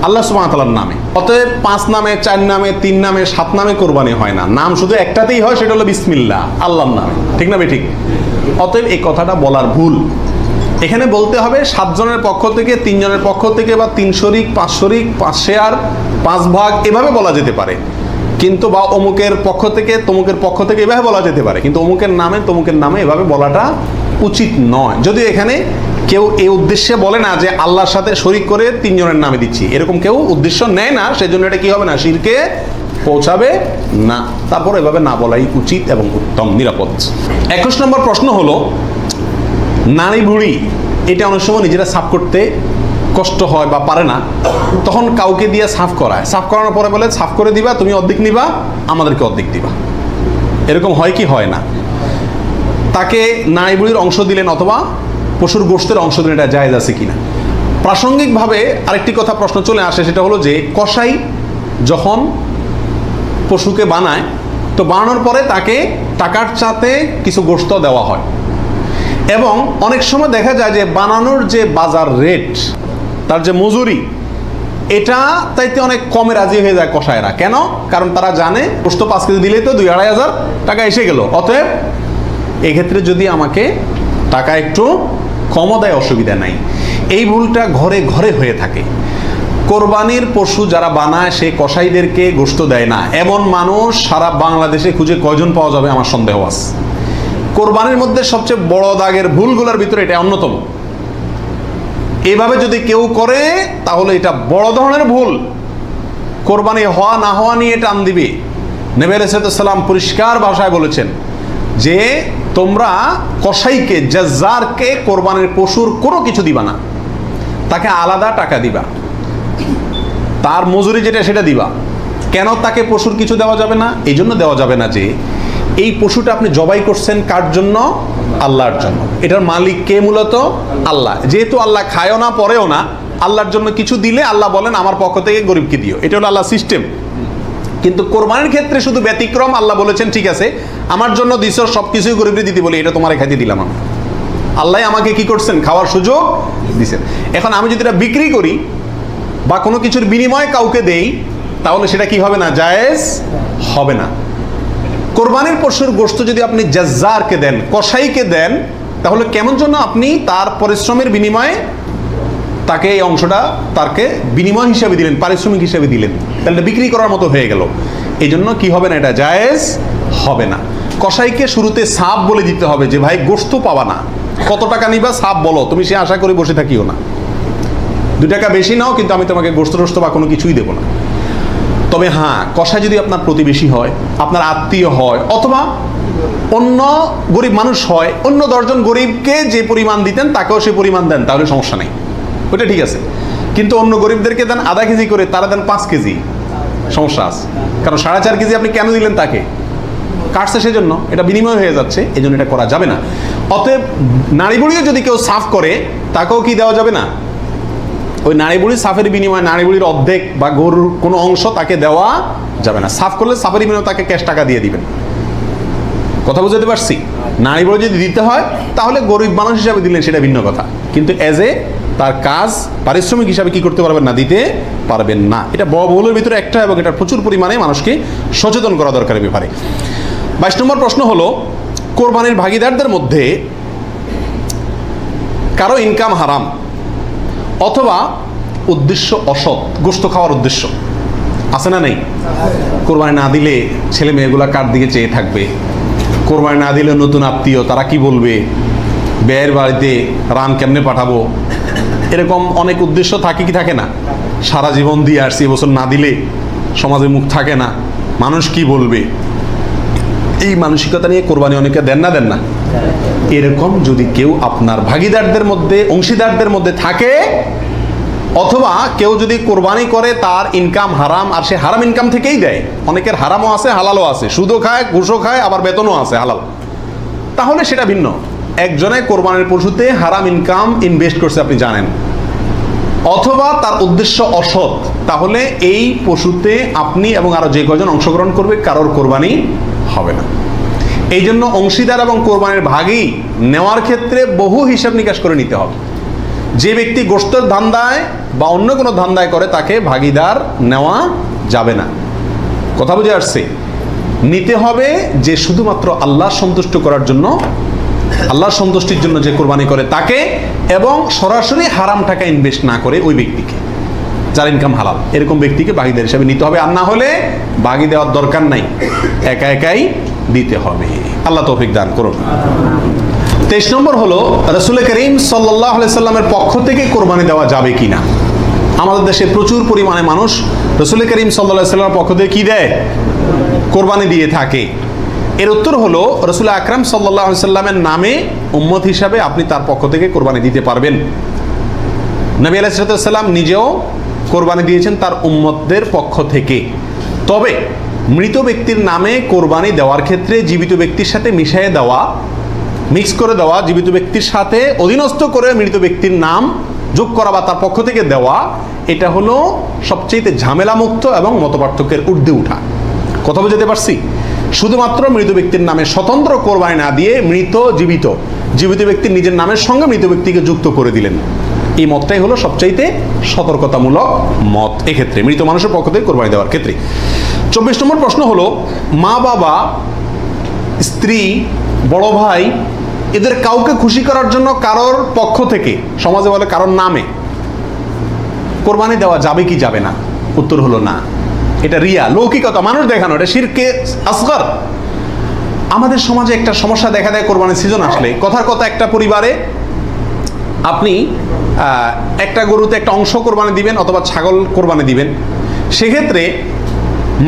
আল্লাহ সুবহানাহু ওয়া তাআলার নামে, অতএব 5 নামে, 4 নামে, 3 নামে, 7 নামে কোরবানি হয় না। নাম শুধু একটাতেই হয়, সেটা হলো বিসমিল্লাহ, আল্লাহর নামে, ঠিক না ঠিক? অতএব এই কথাটা বলার ভুল। এখানে বলতে হবে 7 জনের পক্ষ থেকে, 3 জনের পক্ষ থেকে, বা 3 শরিক, 5 শরিক, 5 শেয়ার, 5 ভাগ, এভাবে বলা যেতে পারে। কিন্তু বা অমুকের পক্ষ থেকে, তমুকের পক্ষ থেকে, এভাবে বলা যেতে পারে, কিন্তু অমুকের নামে, তমুকের নামে এভাবে বলাটা উচিত নয়। যদিও এখানে কেউ এই উদ্দেশ্যে বলে না যে আল্লাহর সাথে শরিক করে 3 জনের নামে দিচ্ছি, এরকম কেউ উদ্দেশ্য নেয় না, সেজন্য এটা কি হবে না, শিরকে পৌঁছাবে না। তারপর এভাবে না বলাই উচিত এবং উত্তম, নিরাপদ। 21 নম্বর প্রশ্ন হলো, নারী বুড়ি এটা অনেক সময় নিজেরা সাফ করতে কষ্ট হয় বা পারে না, তখন কাউকে দিয়ে সাফ করায়, সাফ করানোর পরে বলে সাফ করে দিবা, তুমি অর্ধেক নিবা, আমাদেরকে অর্ধেক দিবা। এরকম হয় কি হয় না? তাকে নাড়ি বুড়ির অংশ দিলেন অথবা পশুর গোশতের অংশ দিলেন, এটা জায়েজ আছে কিনা। প্রাসঙ্গিকভাবে আরেকটি কথা প্রশ্ন চলে আসে, সেটা হলো যে কসাই যখন পশুকে বানায়, তো বানানোর পরে তাকে টাকার চাতে কিছু গোশত দেওয়া হয়, এবং অনেক সময় দেখা যায় যে বানানোর যে বাজার রেট, তার যে মজুরি, এটা তাইতে অনেক কমে রাজি হয়ে যায় কসাইরা। কেন? কারণ তারা জানে গোশত 5 কেজি দিলেই তো 2-2.5 হাজার টাকা এসে গেল, অতএব এক্ষেত্রে যদি আমাকে টাকা একটু কমও দেয় অসুবিধা নাই। এই ভুলটা ঘরে ঘরে হয়ে থাকে। কোরবানির পশু যারা বানায় সে কসাইদেরকে গোশত দেয় না, এমন মানুষ সারা বাংলাদেশে খুঁজে কয়জন পাওয়া যাবে আমার সন্দেহ আছে। কোরবানির মধ্যে সবচেয়ে বড় দাগের ভুলগুলোর ভিতরে এটা অন্যতম। এভাবে যদি কেউ করে তাহলে এটা বড় ধরনের ভুল। কোরবানি হওয়া না হওয়া নিয়ে টান দিবে। নবী আলাইহিস সালাম পরিষ্কার ভাষায় বলেছেন যে তোমরা কসাইকে, জাজ্জারকে কোরবানির পশুর কোনো কিছু দিবা না, তাকে আলাদা টাকা দিবা, তার মজুরি যেটা সেটা দিবা। কেন তাকে পশুর কিছু দেওয়া যাবে না? এই জন্য দেওয়া যাবে না যে এই পশুটা আপনি জবাই করছেন কার জন্য? আল্লাহর জন্য। এটার মালিক কে? মূলত আল্লাহ। যেহেতু আল্লাহ খায়ও না পরেও না, আল্লাহর জন্য কিছু দিলে আল্লাহ বলেন আমার পক্ষ থেকে গরিবকে দিও। এটা হলো আল্লাহ সিস্টেম। কিন্তু কোরবানির ক্ষেত্রে শুধু ব্যতিক্রম, আল্লাহ বলেছেন ঠিক আছে আমার জন্য দিছ, সব কিছুই গরিবকে দিতে বলি, এটা তোমার খাইতে দিলাম আমি। আল্লাহ আমাকে কি করছেন? খাওয়ার সুযোগ দিছেন। এখন আমি যদি এটা বিক্রি করি বা কোনো কিছুর বিনিময়ে কাউকে দেই, তাহলে সেটা কি হবে না? জায়েজ হবে না। কোরবানির পশুর গোশত যদি আপনি জাজ্জারকে দেন, কসাইকে দেন, তাহলে কেমন জন্য আপনি তার পরিশ্রমের বিনিময়ে তাকে এই অংশটা তাকে বিনিময় হিসাবে দিলেন, পারিশ্রমিক হিসাবে দিলেন, তাহলে বিক্রি করার মতো হয়ে গেল। এই জন্য কি হবে না? এটা জায়েজ হবে না। কসাইকে শুরুতে সাপ বলে দিতে হবে যে ভাই গোশত পাবা না, কত টাকা নিবা সাপ বলো, তুমি সে আশা করে বসে থাকিও না, 2 টাকা বেশি নাও, কিন্তু আমি তোমাকে গোশত টোস্ত বা কোনো কিছুই দেবো না। তবে হ্যাঁ, কসাই যদি আপনার প্রতিবেশী হয়, আপনার আত্মীয় হয়, অথবা অন্য গরিব মানুষ হয়, অন্য 10 জন গরিবকে যে পরিমাণ দিতেন তাকেও সে পরিমাণ দেন, তাহলে সমস্যা নেই, ওটা ঠিক আছে। কিন্তু অন্য গরিবদেরকে দেন আধা কেজি করে, তারা দেন 5 কেজি, সমস্যা আছে। কারণ 4.5 কেজি আপনি কেন দিলেন? তাকে কাটছে সেজন্য, এটা বিনিময় হয়ে যাচ্ছে, এই জন্য এটা করা যাবে না। অতএব নাড়ি বুড়িও যদি কেউ সাফ করে, তাকেও কি দেওয়া যাবে না? ওই নাড়ি বুড়ির সাফের বিনিময়ে নাড়ি বুড়ির অর্ধেক বা গরুর কোনো অংশ তাকে দেওয়া যাবে না। সাফ করলে সাফের বিনিময়ে তাকে ক্যাশ টাকা দিয়ে দিবেন। কথা বুঝতে পারছি? নাড়ি বুড়ি যদি দিতে হয় তাহলে গরিব মানুষ হিসাবে দিলেন, সেটা ভিন্ন কথা, কিন্তু এজ এ তার কাজ পারিশ্রমিক হিসাবে কি করতে পারবেন না? দিতে পারবেন না। এটা বড় ভুলের ভিতরে একটা, এবং এটা প্রচুর পরিমাণে মানুষকে সচেতন করা দরকার এই ব্যাপারে। 22 নম্বর প্রশ্ন হলো, কোরবানির ভাগিদারদের মধ্যে কারো ইনকাম হারাম অথবা উদ্দেশ্য অসৎ, গোশত খাওয়ার উদ্দেশ্য আছে না নেই? কোরবানি না দিলে ছেলে মেয়েগুলা কার দিকে চেয়ে থাকবে, কোরবানি না দিলে নতুন আত্মীয় তারা কি বলবে, ব্যয়ের বাড়িতে রান কেমনে পাঠাবো, এরকম অনেক উদ্দেশ্য থাকে কি থাকে না? সারা জীবন দিয়ে আসছি, এবছর না দিলে সমাজে মুখ থাকে না, মানুষ কি বলবে, এই মানসিকতা নিয়ে কোরবানি অনেকে দেন না? এরকম যদি কেউ আপনার ভাগিদারদের মধ্যে, অংশীদারদের মধ্যে থাকে, অথবা কেউ যদি কোরবানি করে তার ইনকাম হারাম, আর সে হারাম ইনকাম থেকেই দেয়, অনেকের হারামও আছে হালালও আছে, সুদও খায় ঘুষও খায়, আবার বেতনও আছে হালাল, তাহলে সেটা ভিন্ন। একজনে কোরবানির পশুতে হারাম ইনকাম ইনভেস্ট করছে আপনি জানেন, অথবা তার উদ্দেশ্য অসৎ, তাহলে এই পশুতে আপনি এবং আরো যে কয়জন অংশগ্রহণ করবে কারোর কোরবানি হবে না। এই জন্য অংশীদার এবং কোরবানির ভাগই নেওয়ার ক্ষেত্রে বহু হিসাব নিকাশ করে নিতে হবে। যে ব্যক্তি গোশতের ধান্দায় বা অন্য কোনো ধান্দায় করে তাকে ভাগিদার নেওয়া যাবে না। কথা বুঝে আসছে? নিতে হবে যে শুধুমাত্র আল্লাহ সন্তুষ্ট করার জন্য, আল্লাহর সন্তুষ্টির জন্য যে কোরবানি করে তাকে, এবং সরাসরি হারাম টাকা ইনভেস্ট না করে ওই ব্যক্তিকে, যার ইনকাম হালাল, এরকম ব্যক্তিকে ভাগিদার হিসাবে নিতে হবে। আর না হলে ভাগি দেওয়ার দরকার নাই, একা একাই দিতে হবে। আল্লাহ তৌফিক দান করুন। 23 নম্বর হলো, রাসূল করিম সাল্লাল্লাহু আলাইহি সাল্লামের পক্ষ থেকে কোরবানি দেওয়া যাবে কিনা। আমাদের দেশে প্রচুর পরিমাণে মানুষ রাসূল করিম সাল্লাল্লাহু আলাইহি সাল্লামের পক্ষ থেকে কি দেয়? কোরবানি দিয়ে থাকে। এর উত্তর হলো, রাসূল আকরাম সাল্লাল্লাহু আলাইহি সাল্লামের নামে উম্মত হিসাবে আপনি তার পক্ষ থেকে কোরবানি দিতে পারবেন। নবী আলাইহিস সালাম নিজেও কোরবানি দিয়েছেন তার উম্মতদের পক্ষ থেকে। তবে মৃত ব্যক্তির নামে কোরবানি দেওয়ার ক্ষেত্রে জীবিত ব্যক্তির সাথে মিশিয়ে দেওয়া, মিক্স করে দেওয়া, জীবিত ব্যক্তির সাথে অধীনস্থ করে মৃত ব্যক্তির নাম যোগ করা বা তার পক্ষ থেকে দেওয়া, এটা হলো সবচেয়ে ঝামেলামুক্ত এবং মতপার্থক্যের ঊর্ধ্বে উঠা। কথা বুঝতে পারছি? শুধুমাত্র মৃত ব্যক্তির নামে স্বতন্ত্র কোরবানি না দিয়ে জীবিত ব্যক্তির নিজের নামের সঙ্গে মৃত ব্যক্তিকে যুক্ত করে দিলেন। এই মতটাই হলো সবচাইতে সতর্কতামূলক মত এক্ষেত্রে মৃত মানুষের পক্ষ থেকে কোরবানি দেওয়ার ক্ষেত্রে। 24 নম্বর প্রশ্ন হলো, মা বাবা, স্ত্রী, বড় ভাই এদের কাউকে খুশি করার জন্য কারোর পক্ষ থেকে, সমাজে বলে কারোর নামে, কোরবানি দেওয়া যাবে কি যাবে না? উত্তর হলো না। এটা রিয়া, লৌকিকতা, মানুষ দেখানো, এটা শিরকে আসগর। আমাদের সমাজে একটা সমস্যা দেখা দেয় কোরবানির সিজন আসলে। কথার কথা, একটা পরিবারে আপনি একটা গরুতে একটা অংশ কোরবানি দিবেন অথবা ছাগল কোরবানি দিবেন, সেক্ষেত্রে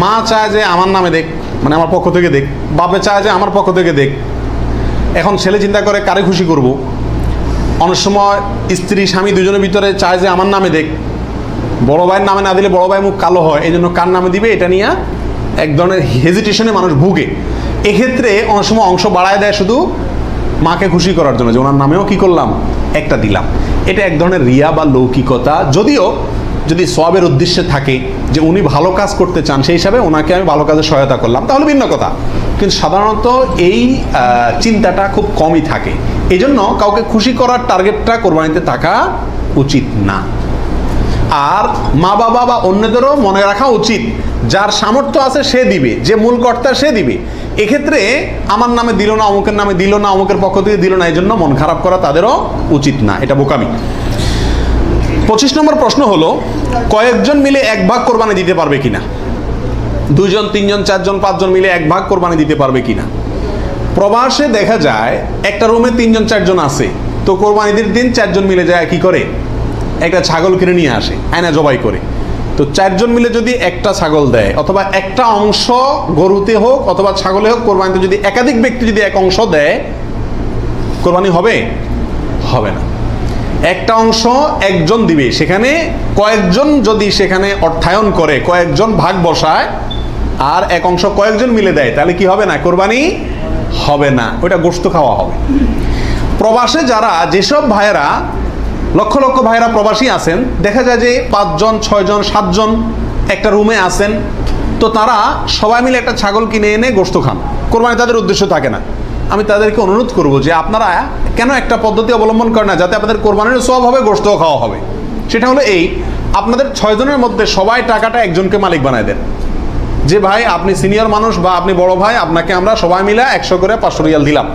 মা চায় যে আমার নামে দেখ, মানে আমার পক্ষ থেকে দেখ, বাপে চায় যে আমার পক্ষ থেকে দেখ। এখন ছেলে চিন্তা করে কারে খুশি করব। অনেক সময় স্ত্রী স্বামী দুজনের ভিতরে চায় যে আমার নামে দেখ, বড় ভাইয়ের নামে না দিলে বড় ভাই মুখ কালো হয়, এই জন্য কার নামে দিবে এটা নিয়ে এক ধরনের হেজিটেশনে মানুষ ভুগে। এক্ষেত্রে অনেক সময় অংশ বাড়ায় দেয় শুধু মাকে খুশি করার জন্য, যে ওনার নামেও কি করলাম, একটা দিলাম। এটা এক ধরনের রিয়া বা লৌকিকতা। যদিও যদি সওয়াবের উদ্দেশ্যে থাকে যে উনি ভালো কাজ করতে চান, সেই হিসাবে ওনাকে আমি ভালো কাজে সহায়তা করলাম, তাহলে ভিন্ন কথা। কিন্তু সাধারণত এই চিন্তাটা খুব কমই থাকে। এই জন্য কাউকে খুশি করার টার্গেটটা কোরবানিতে থাকা উচিত না। আর মা বাবা বা অন্যদেরও মনে রাখা উচিত, যার সামর্থ্য আছে সে দিবে, যে মূল কর্তা সে দিবে। এক্ষেত্রে আমার নামে দিল না, অমুকের নামে দিল না, অমুকের পক্ষ থেকে দিল না, এই জন্য মন খারাপ করা তাদেরও উচিত না, এটা বোকামি। 25 নম্বর প্রশ্ন হলো, কয়েকজন মিলে এক ভাগ কোরবানি দিতে পারবে কিনা? 2 জন, 3 জন, 4 জন, 5 জন মিলে এক ভাগ কোরবানি দিতে পারবে কিনা? প্রবাসে দেখা যায় একটা রুমে 3 জন 4 জন আছে, তো কোরবানিদের দিন 4 জন মিলে যায় কি করে, একটা ছাগল কিনে নিয়ে আসে, আয়না জবাই করে। তো 4 জন মিলে যদি একটা ছাগল দেয় অথবা একটা অংশ গরুতে হোক অথবা ছাগলে হোক, কোরবানিতে যদি একাধিক ব্যক্তি যদি এক অংশ দেয়, কোরবানি হবে? হবে না। একটা অংশ একজন দিবে, সেখানে কয়েকজন যদি সেখানে অর্থায়ন করে, কয়েকজন ভাগ বসায়, আর এক অংশ কয়েকজন মিলে দেয়, তাহলে কি হবে না? কোরবানি হবে না, ওইটা গোশত খাওয়া হবে। প্রবাসে যারা, যেসব ভাইয়েরা, লক্ষ লক্ষ ভাইয়েরা প্রবাসী আছেন, দেখা যায় যে 5 জন, 6 জন, 7 জন একটা রুমে আছেন, তো তারা সবাই মিলে একটা ছাগল কিনে এনে গোশত খান, কোরবানি তাদের উদ্দেশ্য থাকে না। আমি তাদেরকে অনুরোধ করব যে আপনারা কেন একটা পদ্ধতি অবলম্বন করেন না, যাতে আপনাদের কোরবানির সওয়াব হবে, গোশতও খাওয়া হবে। সেটা হলো এই, আপনাদের 6 জনের মধ্যে সবাই টাকাটা একজনকে মালিক বানায় দেন, যে ভাই আপনি সিনিয়র মানুষ বা আপনি বড় ভাই, আপনাকে আমরা সবাই মিলে 100 করে 500 রিয়াল দিলাম,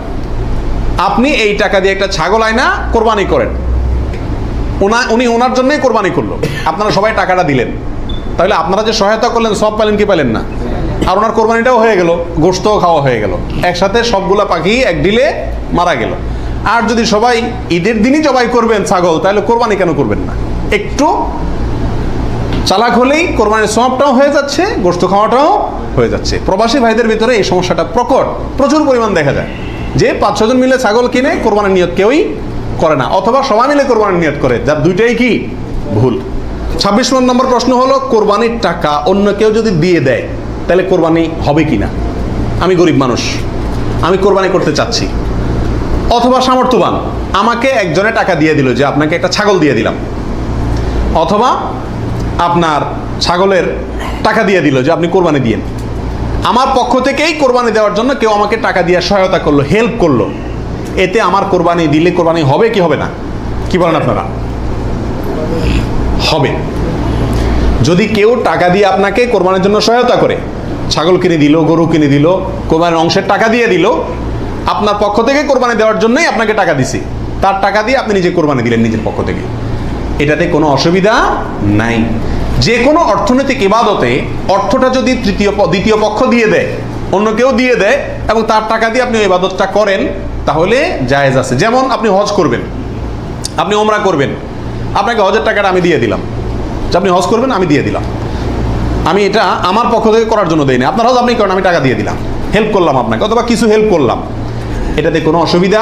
আপনি এই টাকা দিয়ে একটা ছাগল আয়না কোরবানি করেন। উনি ওনার জন্যই কোরবানি করলো, আপনারা সবাই টাকাটা দিলেন, তাহলে আপনারা যে সহায়তা করলেন সব পেলেন কি পেলেন না? আর ওনার কোরবানিটাও হয়ে গেল, গোশতও খাওয়া হয়ে গেল, একসাথে সবগুলা পাখি এক ডিলে মারা গেল। আর যদি সবাই ঈদের দিনই জবাই করবেন ছাগল, তাহলে কোরবানি কেন করবেন না? একটু চালাক হলেই কোরবানির সওয়াবটাও হয়ে যাচ্ছে, গোশত খাওয়াটাও হয়ে যাচ্ছে। প্রবাসী ভাইদের ভিতরে এই সমস্যাটা প্রচুর পরিমাণ দেখা যায়, যে 5-6 জন মিলে ছাগল কিনে কোরবানির নিয়ত কেউই করে না, অথবা সবাই মিলে কোরবানির নিয়ত করে, যার দুইটাই কি ভুল। 26 নম্বর প্রশ্ন হলো, কোরবানির টাকা অন্য কেউ যদি দিয়ে দেয়, তাহলে কোরবানি হবে কিনা? আমি গরিব মানুষ, আমি কোরবানি করতে চাচ্ছি, অথবা সামর্থ্যবান, আমাকে একজনে টাকা দিয়ে দিল যে আপনাকে একটা ছাগল দিয়ে দিলাম, অথবা আপনার ছাগলের টাকা দিয়ে দিল যে আপনি কোরবানি দিয়েন। আমার পক্ষ থেকেই কোরবানি দেওয়ার জন্য কেউ আমাকে টাকা দিয়ে সহায়তা করলো, হেল্প করলো, এতে আমার কোরবানি দিলে কোরবানি হবে কি হবে না? কি বলেন আপনারা? হবে। যদি কেউ টাকা দিয়ে আপনাকে কোরবানির জন্য সহায়তা করে, ছাগল কিনে দিল, গরু কিনে দিল, কোরবানির অংশের টাকা দিয়ে দিল, আপনার পক্ষ থেকে কোরবানি দেওয়ার জন্যই আপনাকে টাকা দিছি, তার টাকা দিয়ে আপনি নিজে কোরবানি দিলেন নিজের পক্ষ থেকে, এটাতে কোনো অসুবিধা নাই। যে কোনো অর্থনৈতিক ইবাদতে অর্থটা যদি দ্বিতীয় পক্ষ দিয়ে দেয়, অন্য কেউ দিয়ে দেয়, এবং তার টাকা দিয়ে আপনি ওই ইবাদতটা করেন, তাহলে জায়েজ আছে। যেমন আপনি হজ করবেন, আপনি ওমরা করবেন, আপনাকে হজের টাকাটা আমি দিয়ে দিলাম, আপনি হজ করবেন, আমি দিয়ে দিলাম, আমি এটা আমার পক্ষ থেকে করার জন্য দেই না, আপনার হজ আপনি করেন, আমি টাকা দিয়ে দিলাম, হেল্প করলাম আপনাকে, অথবা কিছু হেল্প করলাম। এটাতে কোনো অসুবিধা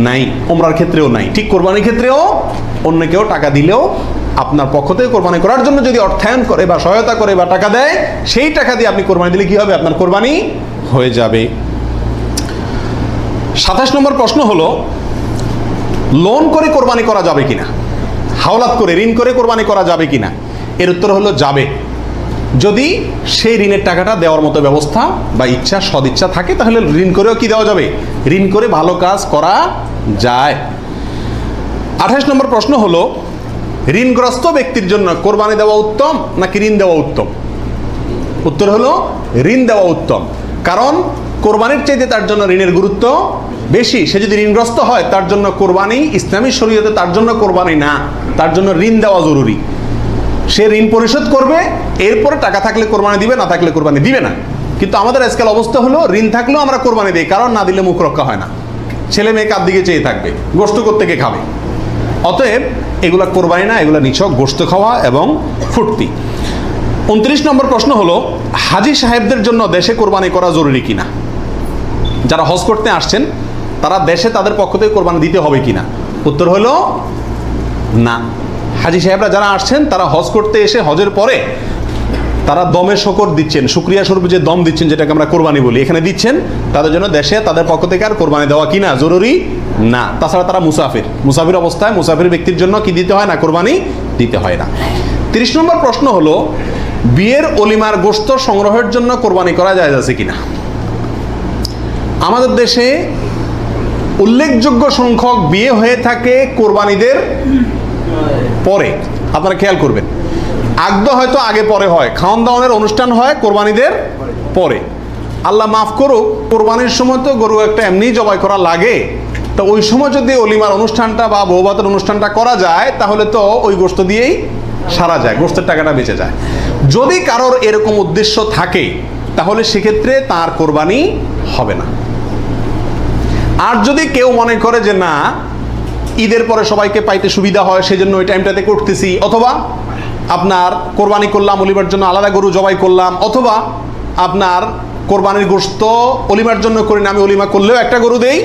নাই, ওমরার ক্ষেত্রেও নাই। ঠিক কোরবানির ক্ষেত্রেও অন্য কেউ টাকা দিলেও আপনার পক্ষ থেকে কোরবানি করার জন্য যদি অর্থায়ন করে বা সহায়তা করে বা টাকা দেয়, সেই টাকা দিয়ে আপনি কোরবানি দিলে কি হবে? আপনার কোরবানি হয়ে যাবে। 27 নম্বর প্রশ্ন হলো, লোন করে কোরবানি করা যাবে কিনা, হাওলাত করে ঋণ করে কোরবানি করা যাবে কিনা? এর উত্তর হলো যাবে, যদি সেই ঋণের টাকাটা দেওয়ার মতো ব্যবস্থা বা ইচ্ছা সদিচ্ছা থাকে, তাহলে ঋণ করেও কি দেওয়া যাবে? ঋণ করে ভালো কাজ করা যায়। 28 নম্বর প্রশ্ন হলো, ঋণগ্রস্ত ব্যক্তির জন্য কোরবানি দেওয়া উত্তম নাকি ঋণ দেওয়া উত্তম? উত্তর হলো ঋণ দেওয়া উত্তম, কারণ কোরবানির চাইতে তার জন্য ঋণের গুরুত্ব বেশি। সে যদি ঋণগ্রস্ত হয়, তার জন্য কোরবানি ইসলামী শরীয়তে তার জন্য কোরবানি না, তার জন্য ঋণ দেওয়া জরুরি। সে ঋণ পরিশোধ করবে, এরপরে টাকা থাকলে কোরবানি দিবে, না থাকলে কোরবানি দিবে না। কিন্তু আমাদের আজকাল অবস্থা হলো, ঋণ থাকলেও আমরা কোরবানি দিই, কারণ না দিলে মুখ রক্ষা হয় না, ছেলে মেয়ে কার দিকে চেয়ে থাকবে, গোশত কোত্থেকে খাবে। অতএব এগুলা কোরবানি না, এগুলা নিছক গোশত খাওয়া এবং ফুর্তি। 29 নম্বর প্রশ্ন হলো, হাজি সাহেবদের জন্য দেশে কোরবানি করা জরুরি কিনা? যারা হজ করতে আসছেন তারা দেশে তাদের পক্ষ থেকে কোরবানি দিতে হবে কিনা? উত্তর হলো না। হাজি সাহেবরা যারা আসছেন তারা হজ করতে এসে হজের পরে তারা দমে শকর দিচ্ছেন, শুকরিয়া স্বরূপ যে দম দিচ্ছেন, যেটাকে আমরা কোরবানি বলি, এখানে দিচ্ছেন, তাদের জন্য দেশে তাদের পক্ষ থেকে আর কোরবানি দেওয়া কিনা জরুরি না। তাছাড়া তারা মুসাফির অবস্থায় মুসাফির ব্যক্তির জন্য কি দিতে হয় না? কোরবানি দিতে হয় না। 30 নম্বর প্রশ্ন হলো, বিয়ের অলিমার গোশত সংগ্রহের জন্য কোরবানি করা যায় আছে কিনা? আমাদের দেশে উল্লেখযোগ্য সংখ্যক বিয়ে হয়ে থাকে কোরবানিদের পরে। আপনারা খেয়াল করবেন, আগদ হয়তো আগে পরে হয়, খাওয়ান দাওয়ানের অনুষ্ঠান হয় কোরবানিদের পরে। আল্লাহ মাফ করুক, কোরবানির সময় তো গরু একটা এমনি জবাই করা লাগে, তো ওই সময় যদি অলিমার অনুষ্ঠানটা বা বৌভাতের অনুষ্ঠানটা করা যায়, তাহলে তো ওই গোশত দিয়েই সারা যায়, গোশতের টাকাটা বেঁচে যায়। যদি কারোর এরকম উদ্দেশ্য থাকে, তাহলে সেক্ষেত্রে তার কোরবানি হবে না। আর যদি কেউ মনে করে যে না, ঈদের পরে সবাইকে পাইতে সুবিধা হয়, সেজন্য ওই টাইমটাতে করতেছি, অথবা আপনার কোরবানি করলাম, অলিমার জন্য আলাদা গরু জবাই করলাম, অথবা আপনার কোরবানির গোশত অলিমার জন্য করি না, আমি অলিমা করলেও একটা গরু দেই,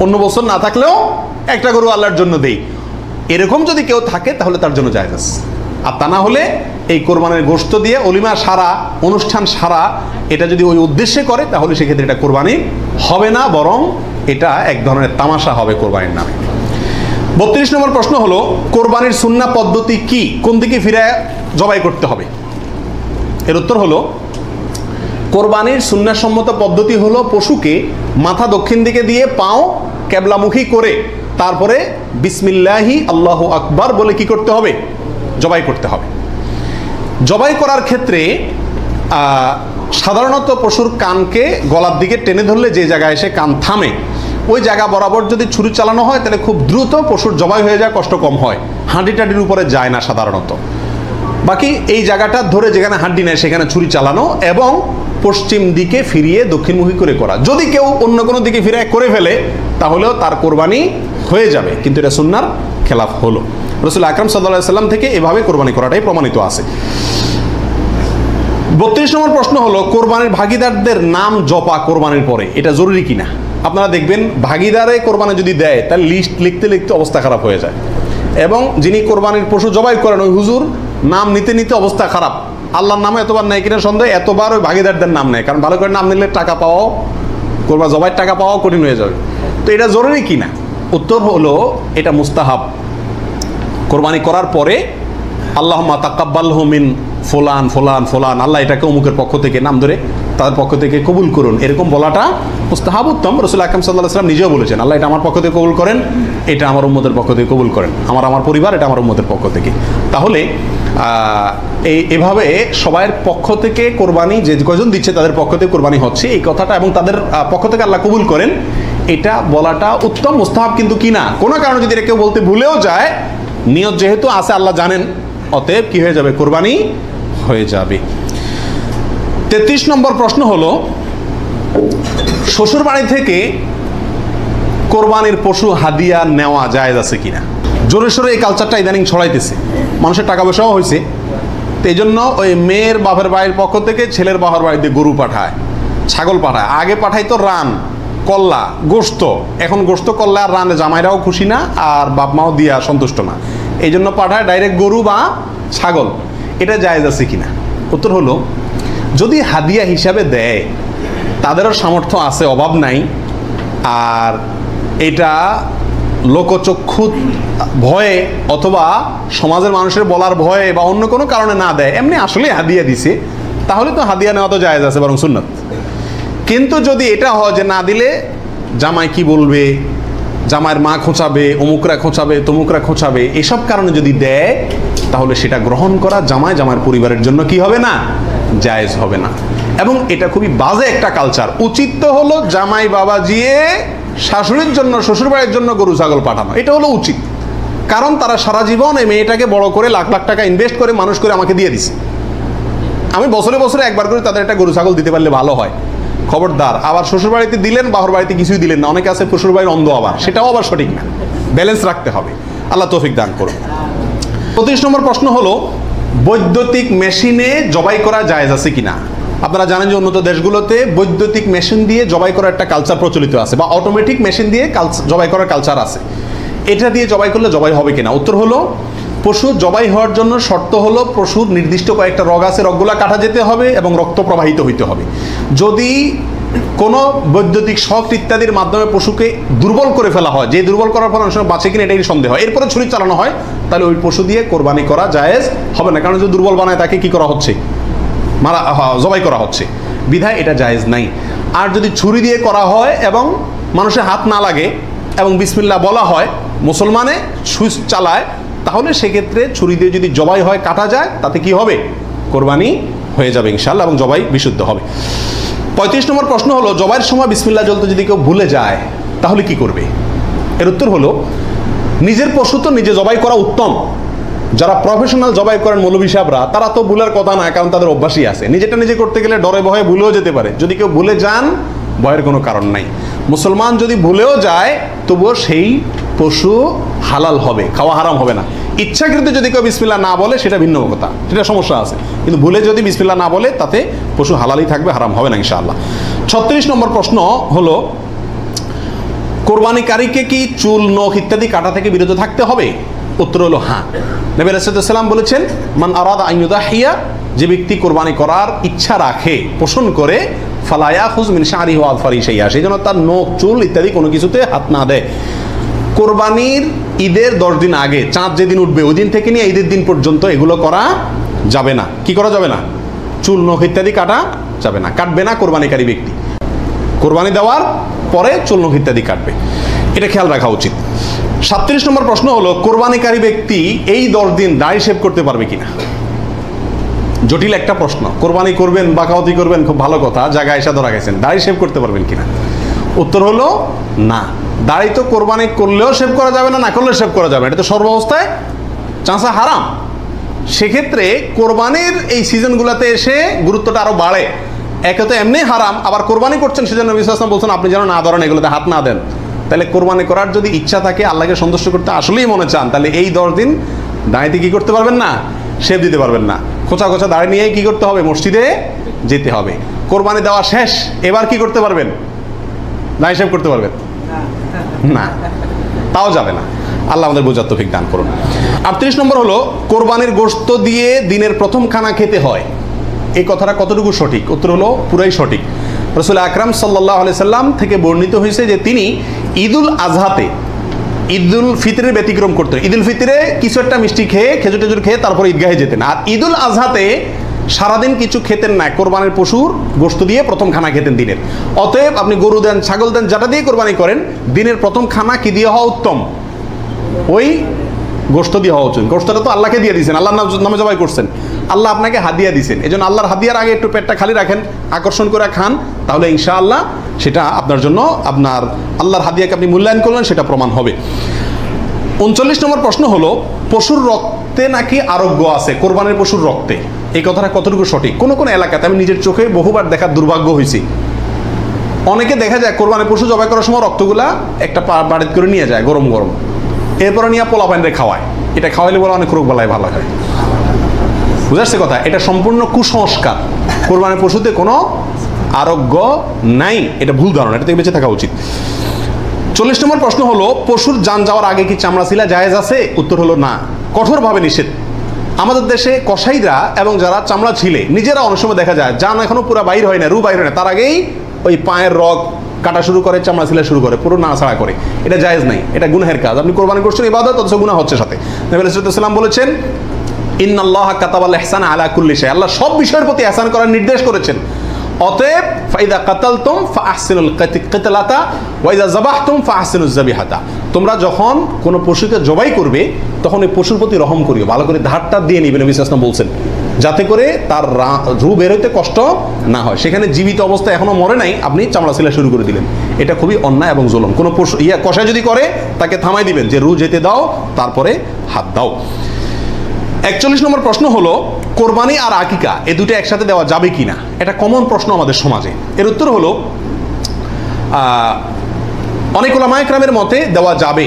অন্য বছর না থাকলেও একটা গরু আল্লাহর জন্য দেই, এরকম যদি কেউ থাকে তাহলে তার জন্য জায়েজ আছে। আর তা না হলে এই কোরবানির গোশত দিয়ে অলিমা সারা, অনুষ্ঠান সারা, এটা যদি ওই উদ্দেশ্যে করে, তাহলে সেক্ষেত্রে এটা কোরবানি হবে না, বরং এটা এক ধরনের তামাশা হবে কোরবানির নামে। 32 নম্বর প্রশ্ন হলো, কোরবানির সুন্নাহ পদ্ধতি কি, কোন দিকে ফিরে জবাই করতে হবে? এর উত্তর হলো, কোরবানির সুন্নাহসম্মত পদ্ধতি হলো পশুকে মাথা দক্ষিণ দিকে দিয়ে পাও কেবলামুখী করে তারপরে বিসমিল্লাহি আল্লাহু আকবার বলে কি করতে হবে? জবাই করতে হবে। জবাই করার ক্ষেত্রে সাধারণত পশুর কানকে গলার দিকে টেনে ধরলে যে জায়গায় এসে কান থামে, ওই জায়গা বরাবর যদি ছুরি চালানো হয়, তাহলে খুব দ্রুত পশুর জবাই হয়ে যায়, কষ্ট কম হয়, হাঁডি টাডির উপরে যায় না সাধারণত। বাকি এই জায়গাটা ধরে যেখানে হাড্ডি নেয় সেখানে ছুরি চালানো এবং পশ্চিম দিকে ফিরিয়ে দক্ষিণমুখী করে করা। যদি কেউ অন্য কোনো দিকে ফিরে করে ফেলে, তাহলেও তার কোরবানি হয়ে যাবে, কিন্তু এটা সুন্নাহর খেলাফ হলো। রাসূল আকরাম সাল্লাল্লাহু আলাইহি সাল্লাম থেকে এভাবে কোরবানি করাটাই প্রমাণিত আছে। 32 নম্বর প্রশ্ন হলো, কোরবানির ভাগিদারদের নাম জপা কোরবানির পরে এটা জরুরি কিনা? আপনারা দেখবেন, ভাগিদারে কোরবানি যদি দেয়, তাহলে লিস্ট লিখতে লিখতে অবস্থা খারাপ হয়ে যায়, এবং যিনি কোরবানির পশু জবাই করেন ওই হুজুর নাম নিতে নিতে অবস্থা খারাপ। আল্লাহর নামে এতবার নেয় কিনা সন্দেহ, এতবার ওই ভাগিদারদের নাম নেয়, কারণ ভালো করে নাম নিলে টাকা পাওয়াও, কোরবান জবাইয়ের টাকা পাওয়াও কঠিন হয়ে যাবে। তো এটা জরুরি কিনা? উত্তর হলো, এটা মুস্তাহাব। কোরবানি করার পরে আল্লাহুম্মা তাকাব্বালহু মিন ফুলান ফুলান ফুলান, আল্লাহ এটাকে অমুকের পক্ষ থেকে নাম ধরে তাদের পক্ষ থেকে কবুল করুন, এরকম বলাটা মুস্তাহাব, উত্তম। রাসূল আকরাম সাল্লাল্লাহু আলাইহি ওয়াসাল্লাম নিজেও বলেছেন, আল্লাহ এটা আমার পক্ষ থেকে কবুল করেন, এটা আমার উম্মতের পক্ষ থেকে কবুল করেন, আমার পরিবার, এটা আমার উম্মতের পক্ষ থেকে। তাহলে এভাবে সবাইয়ের পক্ষ থেকে কোরবানি, যে কয়জন দিচ্ছে তাদের পক্ষ থেকে কোরবানি হচ্ছে, এই কথাটা, এবং তাদের পক্ষ থেকে আল্লাহ কবুল করেন, এটা বলাটা উত্তম, মুস্তাহাব কিন্তু কিনা কোনো কারণে যদি এটা কেউ বলতে ভুলেও যায়, নিয়ত যেহেতু আছে আল্লাহ জানেন, অতএব কি হয়ে যাবে? কোরবানি হয়ে যাবে। 33 নম্বর প্রশ্ন হলো, শ্বশুর বাড়ি থেকে কোরবানির পশু হাদিয়া নেওয়া জায়েজ আছে কিনা? জোরে সোরে এই কালচারটা ইদানিং ছড়াইতেছে, মানুষের টাকা পয়সাও হয়েছে, তো এই জন্য ওই মেয়ের বাপের বাড়ির পক্ষ থেকে ছেলের বাপের বাড়িতে গরু পাঠায়, ছাগল পাঠায়। আগে পাঠাইতো রান, কল্লা গোস্ত, এখন গোস্ত কল্লা আর রানে জামাইরাও খুশি না আর বাপ মাও দিয়া সন্তুষ্ট না, এই জন্য পাঠায় ডাইরেক্ট গরু বা ছাগল। এটা জায়েজ আছে কিনা? উত্তর হলো, যদি হাদিয়া হিসাবে দেয়, তাদেরও সামর্থ্য আছে, অভাব নাই, আর এটা লোকচক্ষু ভয়ে অথবা সমাজের মানুষের বলার ভয়ে বা অন্য কোনো কারণে না দেয়, এমনি আসলে হাদিয়া দিছে, তাহলে তো হাদিয়া নেওয়া তো জায়েজ আছে, বরং সুন্নাত। কিন্তু যদি এটা হয় যে না দিলে জামাই কি বলবে, জামাইয়ের মা খোঁচাবে, অমুকরা খোঁচাবে, তমুকরা খোঁচাবে, এসব কারণে যদি দেয়, তাহলে সেটা গ্রহণ করা জামাইয়ের পরিবারের জন্য কি হবে না? জায়েজ হবে না। এবং এটা খুবই বাজে একটা কালচার। উচিত তো হলো জামাই বাবাজিয়ে শাশুড়ির জন্য, শ্বশুরবাড়ির জন্য গরু ছাগল পাঠানো, এটা হলো উচিত। কারণ তারা সারা জীবন এই মেয়েটাকে বড় করে লাখ লাখ টাকা ইনভেস্ট করে মানুষ করে আমাকে দিয়ে দিছে, আমি বছরে বছরে একবার করে তাদের একটা গরু ছাগল দিতে পারলে ভালো হয়। খবরদার আবার শ্বশুরবাড়িতে দিলেন, বাহর বাড়িতে কিছুই দিলেন না, অনেকে আছে শ্বশুরবাড়ির অন্ধ, আবার সেটাও আবার সঠিক না। ব্যালেন্স রাখতে হবে। আল্লাহ তৌফিক দান করুন। 25 নম্বর প্রশ্ন হলো, বৈদ্যুতিক মেশিনে জবাই করা জায়েজ আছে কিনা? আপনারা জানেন যে উন্নত দেশগুলোতে বৈদ্যুতিক মেশিন দিয়ে জবাই করার একটা কালচার প্রচলিত আছে, বা অটোমেটিক মেশিন দিয়ে জবাই করার কালচার আছে। এটা দিয়ে জবাই করলে জবাই হবে কিনা? উত্তর হলো, পশু জবাই হওয়ার জন্য শর্ত হলো পশুর নির্দিষ্ট কয়েকটা রগ আছে, রগগুলা কাটা যেতে হবে এবং রক্ত প্রবাহিত হইতে হবে। যদি কোনো বৈদ্যুতিক শক ইত্যাদির মাধ্যমে পশুকে দুর্বল করে ফেলা হয়, যে দুর্বল করার ফলে অনেক সময় বাঁচে কিনা এটাই সন্দেহ হয়, এরপরে ছুরি চালানো হয়, তাহলে ওই পশু দিয়ে কোরবানি করা জায়েজ হবে না। কারণ যদি দুর্বল বানায় তাকে কি করা হচ্ছে? জবাই করা হচ্ছে, বিধায় এটা জায়েজ নাই। আর যদি ছুরি দিয়ে করা হয় এবং মানুষের হাত না লাগে এবং বিসমিল্লাহ বলা হয়, মুসলমানে সুইচ চালায়, তাহলে সেক্ষেত্রে ছুরি দিয়ে যদি জবাই হয়, কাটা যায়, তাতে কি হবে? কোরবানি হয়ে যাবে ইনশাআল্লাহ, এবং জবাই বিশুদ্ধ হবে। 35 নম্বর প্রশ্ন হলো, জবাইয়ের সময় বিসমিল্লাহ বলতে যদি কেউ ভুলে যায়, তাহলে কি করবে? এর উত্তর হলো, নিজের পশু তো নিজে জবাই করা উত্তম। যারা প্রফেশনাল জবাই করেন মৌলভী সাহেবরা, তারা তো ভুলের কথা না, কারণ তাদের অভ্যাসই আছে। নিজেটা নিজে করতে গেলে ডরে ভয়ে ভুলেও যেতে পারে। যদি কেউ ভুলে যান, ভয়ের কোনো কারণ নাই। মুসলমান যদি ভুলেও যায়, তবুও সেই পশু হালাল হবে, খাওয়া হারাম হবে না। ইচ্ছাকৃত যদি কেউ বিসমিল্লাহ না বলে, সেটা ভিন্ন কথা, সেটা সমস্যা আছে। কিন্তু ভুলে যদি বিসমিল্লাহ না বলে, তাতে পশু হালালই থাকবে, হারাম হবে না ইনশাআল্লাহ। 36 নম্বর প্রশ্ন হলো, কোরবানিকারীকে কি চুল, নখ ইত্যাদি কাটা থেকে বিরত থাকতে হবে? উত্তর হলো হ্যাঁ। নবী আলাইহিস সালাম বলেছেন, মান আরাদা আন ইউদাহিয়া, যে ব্যক্তি কোরবানি করার ইচ্ছা রাখে, পোষণ করে, ফালা ইয়াখুজ মিন শা'রিহি ওয়া আযফারিহি শাইআ, সেই জন্য তার নখ, চুল ইত্যাদি কোনো কিছুতে হাত না দেয়। কোরবানির ঈদের 10 দিন আগে, চাঁদ যেদিন উঠবে ওই দিন থেকে নিয়ে ঈদের দিন পর্যন্ত এগুলো করা যাবে না। কি করা যাবে না? চুল, নখ ইত্যাদি কাটা যাবে না, কাটবে না কোরবানিকারী ব্যক্তি। কোরবানি দেওয়ার পরে চুল, নখ ইত্যাদি কাটবে, এটা খেয়াল রাখা উচিত। 37 নম্বর প্রশ্ন হলো, কোরবানিকারী ব্যক্তি এই 10 দিন দাড়ি শেভ করতে পারবে কিনা? জটিল একটা প্রশ্ন। কোরবানি করবেন, বাকাওয়াতি করবেন, খুব ভালো কথা, জায়গায় এসে ধরা গেছেন, দাড়ি শেভ করতে পারবেন কিনা? উত্তর হলো না। দাড়ি তো কোরবানি করলেও শেভ করা যাবে না, না করলেও শেভ করা যাবে, এটা তো সর্বাবস্থায় চাঁচা হারাম। সেক্ষেত্রে কোরবানির এই সিজনগুলোতে এসে গুরুত্বটা আরো বাড়ে। একে তো এমনি হারাম, আবার কোরবানি করছেন, সেজন্য নবী সাল্লাল্লাহু আলাইহি ওয়াসাল্লাম বলছেন আপনি যেন না ধরেন, এগুলোতে হাত না দেন। তাহলে কোরবানি করার যদি ইচ্ছা থাকে, আল্লাহকে সন্তুষ্ট করতে আসলেই মনে চান, তাহলে এই 10 দিন দাঁড়িয়ে কি করতে পারবেন না? শেভ দিতে পারবেন না। খোঁচা খোঁচা দাঁড়িয়ে নিয়ে কি করতে হবে? মসজিদে যেতে হবে। কোরবানি দেওয়া শেষ, এবার কি করতে পারবেন? দাঁড়িয়ে শেভ করতে পারবেন না, তাও যাবে না। আল্লাহ আমাদের বোঝার তৌফিক দান করুন। 38 নম্বর হলো, কোরবানির গোশত দিয়ে দিনের প্রথম খানা খেতে হয়, এই কথাটা কতটুকু সঠিক? উত্তর হলো পুরাই সঠিক। রাসূল আকরাম সাল্লাল্লাহু আলাইহি সাল্লাম থেকে বর্ণিত হয়েছে যে তিনি ঈদুল আজহাতে, ঈদুল ফিতরের ব্যতিক্রম করতেন। ঈদুল ফিতরে কিছু একটা মিষ্টি খেয়ে, খেজুর টেজুর খেয়ে তারপর ঈদগাহে যেতেন। আর ঈদুল আজহাতে সারাদিন কিছু খেতেন না, কোরবানির পশুর গোশত দিয়ে প্রথম খানা খেতেন দিনের। অতএব আপনি গরু দেন, ছাগল দেন, যেটা দিয়ে কোরবানি করেন, দিনের প্রথম খানা কি দিয়ে হওয়া উত্তম? ওই গোশত দিয়ে হওয়া উচিত। গোশতটা তো আল্লাহকে দিয়ে দিয়েছেন, আল্লাহর নামে জবাই করছেন, আল্লাহ আপনাকে হাদিয়া দিয়েছেন। এই জন্য আল্লাহর হাদিয়ার আগে একটু পেটটা খালি রাখেন, আকর্ষণ করে খান, তাহলে ইনশাআল্লাহ সেটা আপনার জন্য, আপনার আল্লাহর হাদিয়াকে আপনি মূল্যায়ন করলেন, সেটা প্রমাণ হবে। 39 নম্বর প্রশ্ন হলো, পশুর রক্তে নাকি আরোগ্য আছে, কোরবানির পশুর রক্তে, এই কথাটা কতটুকু সঠিক? কোন কোন এলাকাতে আমি নিজের চোখে বহুবার দেখার দুর্ভাগ্য হয়েছি, অনেকে দেখা যায় কোরবানির পশু জবাই করার সময় রক্তগুলা একটা বাড়িতে করে নিয়ে যায় গরম গরম, এরপরে নিয়ে পোলাপাইনরে খাওয়ায়। এটা খাওয়াইলে বলে অনেক রোগ বালাই ভালো হয়। বুঝে আসছে কথা? এটা সম্পূর্ণ কুসংস্কার। কোরবানির পশুতে কোনো আরোগ্য নাই, এটা ভুল ধারণা, এটা থেকে বেঁচে থাকা উচিত। 40 নম্বর প্রশ্ন হলো, পশুর জান যাওয়ার আগে কি চামড়া ছিলা জায়েজ আছে? উত্তর হলো না, কঠোরভাবে নিষেধ। আমাদের দেশে কসাইরা এবং যারা চামড়া ছিলে নিজেরা অনেক সময় দেখা যায় জান এখনো পুরো বাইর হয় না, রু বাইর হয় না, তার আগেই ওই পায়ের রগ কাটা শুরু করে, চামড়া ছিলা শুরু করে, পুরো নাড়াছাড়া করে। এটা জায়েজ নাই, এটা গুনাহের কাজ। আপনি কোরবানি করছেন ইবাদত, অথচ গুনাহ হচ্ছে সাথে। নবী আলাইহিস সালাম বলেছেন, ইন্নাল্লাহা কাতাবাল ইহসানা আলা কুল্লি শাই, আল্লাহ সব বিষয়ের প্রতি ইহসান করার নির্দেশ করেছেন। অতএব ফাইদা কাতালতুম ফাআহসিনুল কিতলাতা ওয়া ইযা যাবাহতুম ফাআহসিনুজ যাবিহাতা, তোমরা যখন কোনো পশুকে জবাই করবে তখন এই পশুর প্রতি রহম করিও, ভালো করে ধারটা দিয়ে নিবে। নবী সাল্লাল্লাহু আলাইহি ওয়াসাল্লাম বলছেন, যাতে করে তার রূহ বের হইতে কষ্ট না হয়। সেখানে জীবিত অবস্থায় এখনো মরে নাই, আপনি চামড়া ছিলা শুরু করে দিলেন, এটা খুবই অন্যায় এবং জুলুম। কোনো পশু কষায় যদি করে তাকে থামাই দিবেন যে রূহ যেতে দাও, তারপরে হাত দাও। 41 নম্বর প্রশ্ন হলো, কোরবানি আর আকিকা এই দুটো একসাথে দেওয়া যাবে কিনা? এটা কমন প্রশ্ন আমাদের সমাজে। এর উত্তর হলো, অনেক উলামায়ে কেরামের মতে দেওয়া যাবে,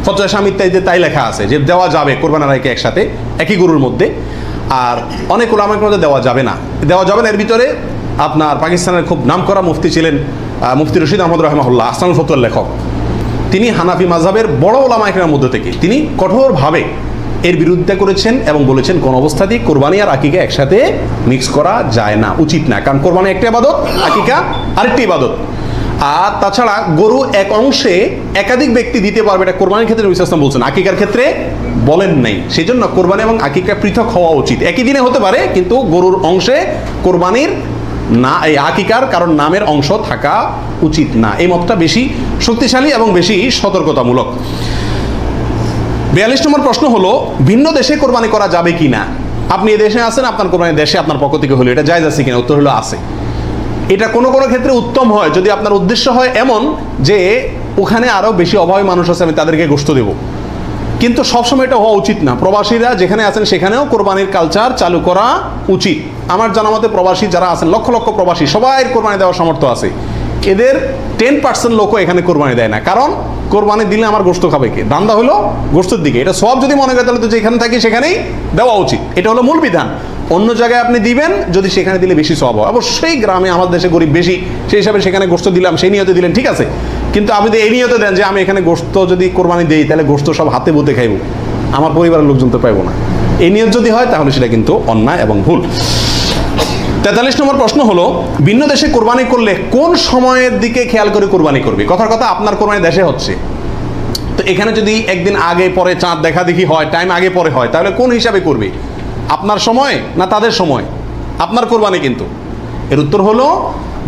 ফতোয়া শামী ইত্যাদিতে তাই লেখা আছে যে দেওয়া যাবে কোরবানি আর আকিকা একসাথে একই গরুর মধ্যে। আর অনেক উলামায়ে কেরামের মধ্যে দেওয়া যাবে না। এর ভিতরে আপনার পাকিস্তানের খুব নামকরা মুফতি ছিলেন মুফতি রশিদ আহমদ রাহিমাহুল্লাহ, আহসানুল ফতোয়ার লেখক। তিনি হানাফি মাযহাবের বড় উলামায়ে কেরামের মধ্যে থেকে তিনি কঠোরভাবে এর বিরুদ্ধে করেছেন এবং বলেছেন কোন অবস্থাতেই কোরবানি আর আকিকা একসাথে মিক্স করা যায় না, উচিত না। কারণ কোরবানি একটা ইবাদত, আকিকা আরেকটি ইবাদত। আর তাছাড়া গরু এক অংশে একাধিক ব্যক্তি দিতে পারবে, এটা কোরবানির ক্ষেত্রে নবী সাল্লাল্লাহু আলাইহি ওয়াসাল্লাম বলছেন, আকিকার ক্ষেত্রে বলেন নাই। সেই জন্য কোরবানি এবং আকিকা পৃথক হওয়া উচিত। একই দিনে হতে পারে, কিন্তু গরুর অংশে কোরবানির না, এই আকিকার কারণ নামের অংশ থাকা উচিত না। এই মতটা বেশি শক্তিশালী এবং বেশি সতর্কতামূলক। 42 নম্বর প্রশ্ন হলো, ভিন্ন দেশে কোরবানি করা যাবে কিনা? আপনি এই দেশে আছেন, আপনার কোরবানি দেশে আপনার পক্ষ থেকে হলো, এটা জায়েজ আছে কিনা? উত্তর হলো আছে। এটা কোনো কোনো ক্ষেত্রে উত্তম হয় যদি আপনার উদ্দেশ্য হয় এমন যে ওখানে আরও বেশি অভাবী মানুষ আছে, আমি তাদেরকে গোশত দেব। কিন্তু সবসময় এটা হওয়া উচিত না। প্রবাসীরা যেখানে আছেন সেখানেও কোরবানির কালচার চালু করা উচিত। আমার জানা মতে প্রবাসী যারা আছেন, লক্ষ লক্ষ প্রবাসী, সবাই কোরবানি দেওয়ার সামর্থ্য আছে। এদের 10% লোকও এখানে কোরবানি দেয় না, কারণ কোরবানি দিলে আমার গোশত খাবে কে? দান্দা হলো গোশতের দিকে। এটা সব যদি মনে করে তাহলে তো যেখানে থাকি সেখানেই দেওয়া উচিত, এটা হলো মূল বিধান। অন্য জায়গায় আপনি দিবেন যদি সেখানে দিলে বেশি সওয়াব হয়। অবশ্যই গ্রামে আমাদের দেশে গরিব বেশি, সেই হিসাবে সেখানে গোশত দিলাম, সেই নিয়তে দিলেন, ঠিক আছে। কিন্তু আপনি যদি এই নিয়তে দেন যে আমি এখানে গোশত যদি কোরবানি দেই তাহলে গোশত সব হাতে বুতে খাইব, আমার পরিবারের লোকজন তো পাইব না, এই নিয়ত যদি হয় তাহলে সেটা কিন্তু অন্যায় এবং ভুল। 43 নম্বর প্রশ্ন হলো, ভিন্ন দেশে কোরবানি করলে কোন সময়ের দিকে খেয়াল করে কোরবানি করবে? কথার কথা, আপনার কোরবানি দেশে হচ্ছে, তো এখানে যদি একদিন আগে পরে চাঁদ দেখা দেখি হয়, টাইম আগে পরে হয়, তাহলে কোন হিসাবে করবে? আপনার সময় না তাদের সময়? আপনার কোরবানি কিন্তু। এর উত্তর হলো,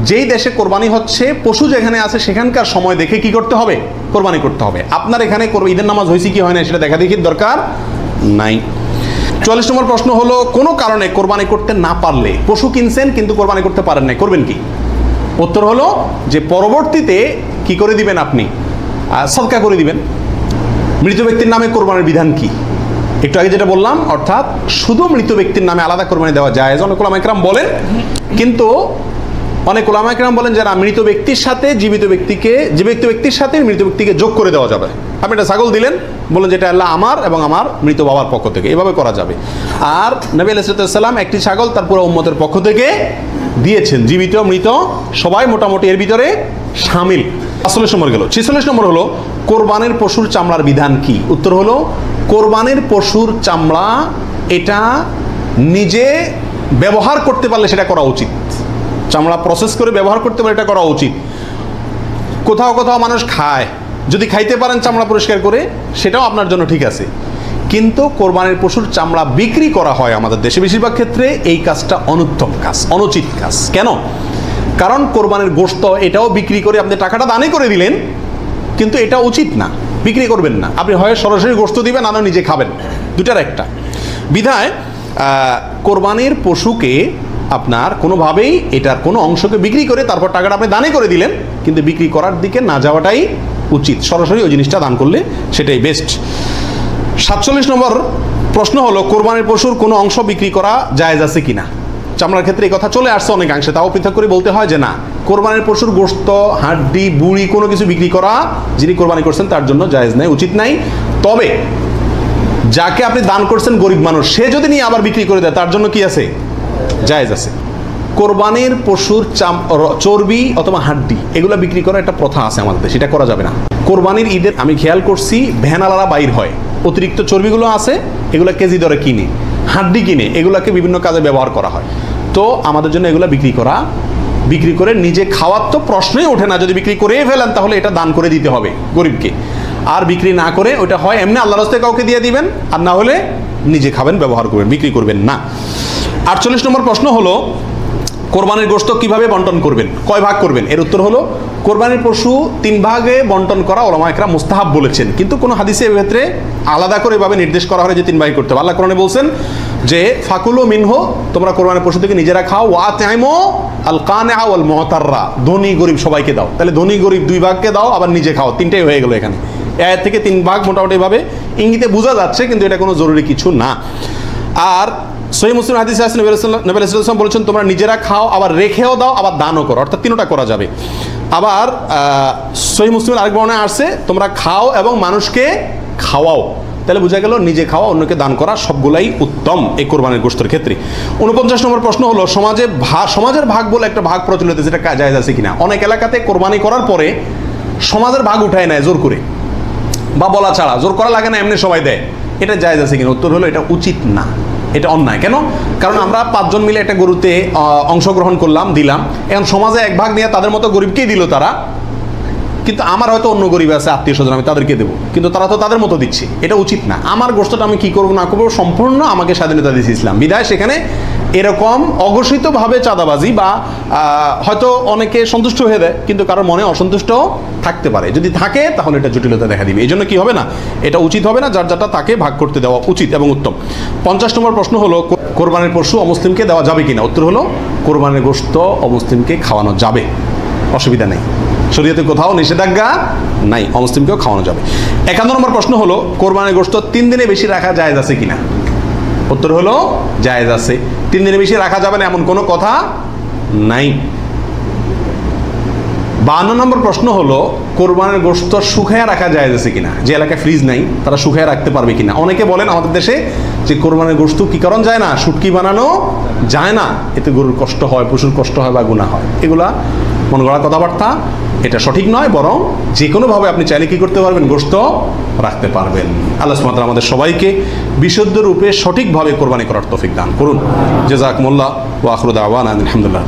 যেই দেশে কোরবানি হচ্ছে, পশু যেখানে আছে সেখানকার সময় দেখে কি করতে হবে? কোরবানি করতে হবে। আপনার এখানে ঈদের নামাজ হয়েছে কি হয় না সেটা দেখা দেখির দরকার নাই। 44 নম্বর প্রশ্ন হলো, কোনো কারণে কোরবানি করতে না পারলে, পশু কিনছেন কিন্তু কোরবানি করতে পারেন নাই, করবেন কি? উত্তর হলো যে পরবর্তীতে কি করে দিবেন? আপনি সদকা করে দিবেন। মৃত ব্যক্তির নামে কোরবানির বিধান কি? একটু আগে যেটা বললাম, অর্থাৎ শুধু মৃত ব্যক্তির নামে আলাদা কোরবানি দেওয়া যায়, অনেক উলামায়ে কেরাম বলেন। কিন্তু অনেক উলামায়ে কেরাম বলেন যারা মৃত ব্যক্তির সাথে জীবিত ব্যক্তিকে, জীবিত ব্যক্তির সাথে মৃত ব্যক্তিকে যোগ করে দেওয়া যাবে। আপনি একটা ছাগল দিলেন, বললেন যেটা আল্লাহ আমার এবং আমার মৃত বাবার পক্ষ থেকে, এভাবে করা যাবে। আর নবী আলাইহিস সালাম একটি ছাগল তার পুরো উম্মতের পক্ষ থেকে দিয়েছেন, জীবিত মৃত সবাই মোটামুটি এর ভিতরে শামিল। 45 নম্বর গেল। 46 নম্বর হলো, কোরবানির পশুর চামড়ার বিধান কি? উত্তর হলো, কোরবানির পশুর চামড়া এটা নিজে ব্যবহার করতে পারলে সেটা করা উচিত। চামড়া প্রসেস করে ব্যবহার করতে পারলে এটা করা উচিত। কোথাও কোথাও মানুষ খায়, যদি খাইতে পারেন চামড়া পরিষ্কার করে সেটাও আপনার জন্য ঠিক আছে। কিন্তু কোরবানির পশুর চামড়া বিক্রি করা হয় আমাদের দেশে বেশিরভাগ ক্ষেত্রে, এই কাজটা অনুত্তম কাজ, অনুচিত কাজ। কেন? কারণ কোরবানির গোশত এটাও বিক্রি করে আপনি টাকাটা দানই করে দিলেন, কিন্তু এটা উচিত না, বিক্রি করবেন না। আপনি হয় সরাসরি গোশত দিবেন, না নিজে খাবেন, দুটার একটা। বিধায় কোরবানির পশুকে আপনার কোনোভাবেই এটার কোনো অংশকে বিক্রি করে তারপর টাকাটা আপনি দানে করে দিলেন, কিন্তু বিক্রি করার দিকে না যাওয়াটাই উচিত। সরাসরি ওই জিনিসটা দান করলে সেটাই বেস্ট। 47 নম্বর প্রশ্ন হলো, কোরবানির পশুর কোনো অংশ বিক্রি করা জায়েজ আছে কিনা? চামড়ার ক্ষেত্রে এই কথা চলে আসছে অনেকাংশে, তাও পৃথক করে বলতে হয় যে না, কোরবানির পশুর গোশত, হাড্ডি, বুড়ি কোনো কিছু বিক্রি করা যিনি কোরবানি করছেন তার জন্য জায়েজ নাই, উচিত নাই। তবে যাকে আপনি দান করছেন গরিব মানুষ, সে যদি নিয়ে আবার বিক্রি করে দেয় তার জন্য কি আছে? জায়েজ আছে। কোরবানির পশুর চর্বি অথবা হাড্ডি এগুলো বিক্রি করার একটা প্রথা আছে আমাদের দেশে, এটা করা যাবে না। কোরবানির ঈদের আমি খেয়াল করছি ভ্যানালারা বাইর হয়, অতিরিক্ত চর্বিগুলো আছে এগুলো কেজি দরে কিনে, হাড্ডি কিনে এগুলোকে বিভিন্ন কাজে ব্যবহার করা হয়। তো আমাদের জন্য এগুলো বিক্রি করে নিজে খাওয়ার তো প্রশ্নই ওঠে না। যদি বিক্রি করেই ফেলেন তাহলে এটা দান করে দিতে হবে গরিবকে, আর বিক্রি না করে ওইটা হয় এমনি আল্লাহর রাস্তায় কাউকে দিয়ে দিবেন, আর না হলে নিজে খাবেন, ব্যবহার করবেন, বিক্রি করবেন না। 48 নম্বর প্রশ্ন হলো কোরবানির গোশত কিভাবে বন্টন করবেন, কয় ভাগ করবেন? এর উত্তর হলো কোরবানির পশু 3 ভাগে বন্টন করা ওলামা একরাম মুস্তাহাব বলেছেন, কিন্তু কোনো হাদিসে এর ক্ষেত্রে আলাদা করে এভাবে নির্দেশ করা হয় যে 3 ভাগে করতে হবে। আল্লাহ কোরআনে বলছেন যে ফাকুলু মিনহু, তোমরা কোরবানির পশু থেকে নিজেরা খাও, ওয়া তাইমু আল কানিআ ওয়াল মুতাররা, ধনী গরিব সবাইকে দাও। তাহলে ধনী গরিব 2 ভাগকে দাও, আবার নিজে খাও, 3টাই হয়ে গেল এখানে। এর থেকে 3 ভাগ মোটামুটি ভাবে ইঙ্গিতে বোঝা যাচ্ছে, কিন্তু এটা কোনো জরুরি কিছু না। আর সহিহ মুসলিম হাদিসে আছে নবী সাল্লাল্লাহু আলাইহি ওয়াসাল্লাম বলেছেন তোমরা নিজেরা খাও, আবার রেখেও দাও, আবার দানও করো, অর্থাৎ 3টা করা যাবে। আবার সহিহ মুসলিমের আরেক বর্ণনায় আসছে তোমরা খাও এবং মানুষকে খাওয়াও। তাহলে বোঝা গেল নিজে খাওয়া অন্যকে দান করা সবগুলাই উত্তম এই কোরবানির গোশতের ক্ষেত্রে। 49 নম্বর প্রশ্ন হলো সমাজের ভাগ বলে একটা ভাগ প্রচলিত, যেটা জায়েজ আছে কিনা। অনেক এলাকাতে কোরবানি করার পরে সমাজের ভাগ উঠায় নেয় জোর করে, বা বলা ছাড়া, জোর করা লাগে না, এমনি সবাই দেয়। এটা জায়েজ আছে কিনা? উত্তর হলো এটা উচিত না, এটা অন্যায়। কেন? কারণ আমরা 5 জন মিলে একটা গরুতে অংশগ্রহণ করলাম, দিলাম, এখন সমাজে 1 ভাগ নিয়ে তাদের মতো গরিবকেই দিল তারা, কিন্তু আমার হয়তো অন্য গরিব আছে আত্মীয় স্বজন, আমি তাদেরকে দেবো, কিন্তু তারা তো তাদের মতো দিচ্ছে, এটা উচিত না। আমার গোশতটা আমি কি করবো না করবো সম্পূর্ণ আমাকে স্বাধীনতা দিয়েছে ইসলাম, বিধায় সেখানে এরকম অঘোষিতভাবে চাঁদাবাজি বা হয়তো অনেকে সন্তুষ্ট হয়ে দেয়, কিন্তু কারোর মনে অসন্তুষ্ট থাকতে পারে, যদি থাকে তাহলে এটা জটিলতা দেখা দিবে। এই জন্য কি হবে না, এটা উচিত হবে না, যার যারটা তাকে ভাগ করতে দেওয়া উচিত এবং উত্তম। 50 নম্বর প্রশ্ন হলো কোরবানির পশু অমুসলিমকে দেওয়া যাবে কিনা। উত্তর হলো কোরবানির গোশত অমুসলিমকে খাওয়ানো যাবে, অসুবিধা নেই, শরীয়তে কোথাও নিষেধাজ্ঞা নাই, অমুসলিমকেও খাওয়ানো যাবে। 51 নম্বর প্রশ্ন হলো কোরবানির গোশত 3 দিনে বেশি রাখা জায়েজ আছে কিনা। উত্তর হলো জায়েজ আছে, 3 দিনে বেশি রাখা যাবে না এমন কোনো কথা নাই। 52 নম্বর প্রশ্ন হলো কোরবানির গোশত শুকায় রাখা জায়েজ আছে কিনা। যে এলাকায় ফ্রিজ নাই তারা শুকায় রাখতে পারবে কিনা। অনেকে বলেন আমাদের দেশে যে কোরবানির গোশত কি কারণ যায় না, শুটকি বানানো যায় না, এতে গরুর কষ্ট হয়, পশুর কষ্ট হয় বা গুনাহ হয়, এগুলা মন গড়া কথাবার্তা, এটা সঠিক নয়। বরং যে কোনোভাবে আপনি চাইলে কি করতে পারবেন, গোশত রাখতে পারবেন। আল্লাহ সুবহানাহু ওয়া তাআলা আমাদের সবাইকে বিশুদ্ধ রূপে সঠিকভাবে কোরবানি করার তৌফিক দান করুন। জাযাকুমুল্লাহ ওয়া আখিরু দাওয়ানা আলহামদুলিল্লাহ।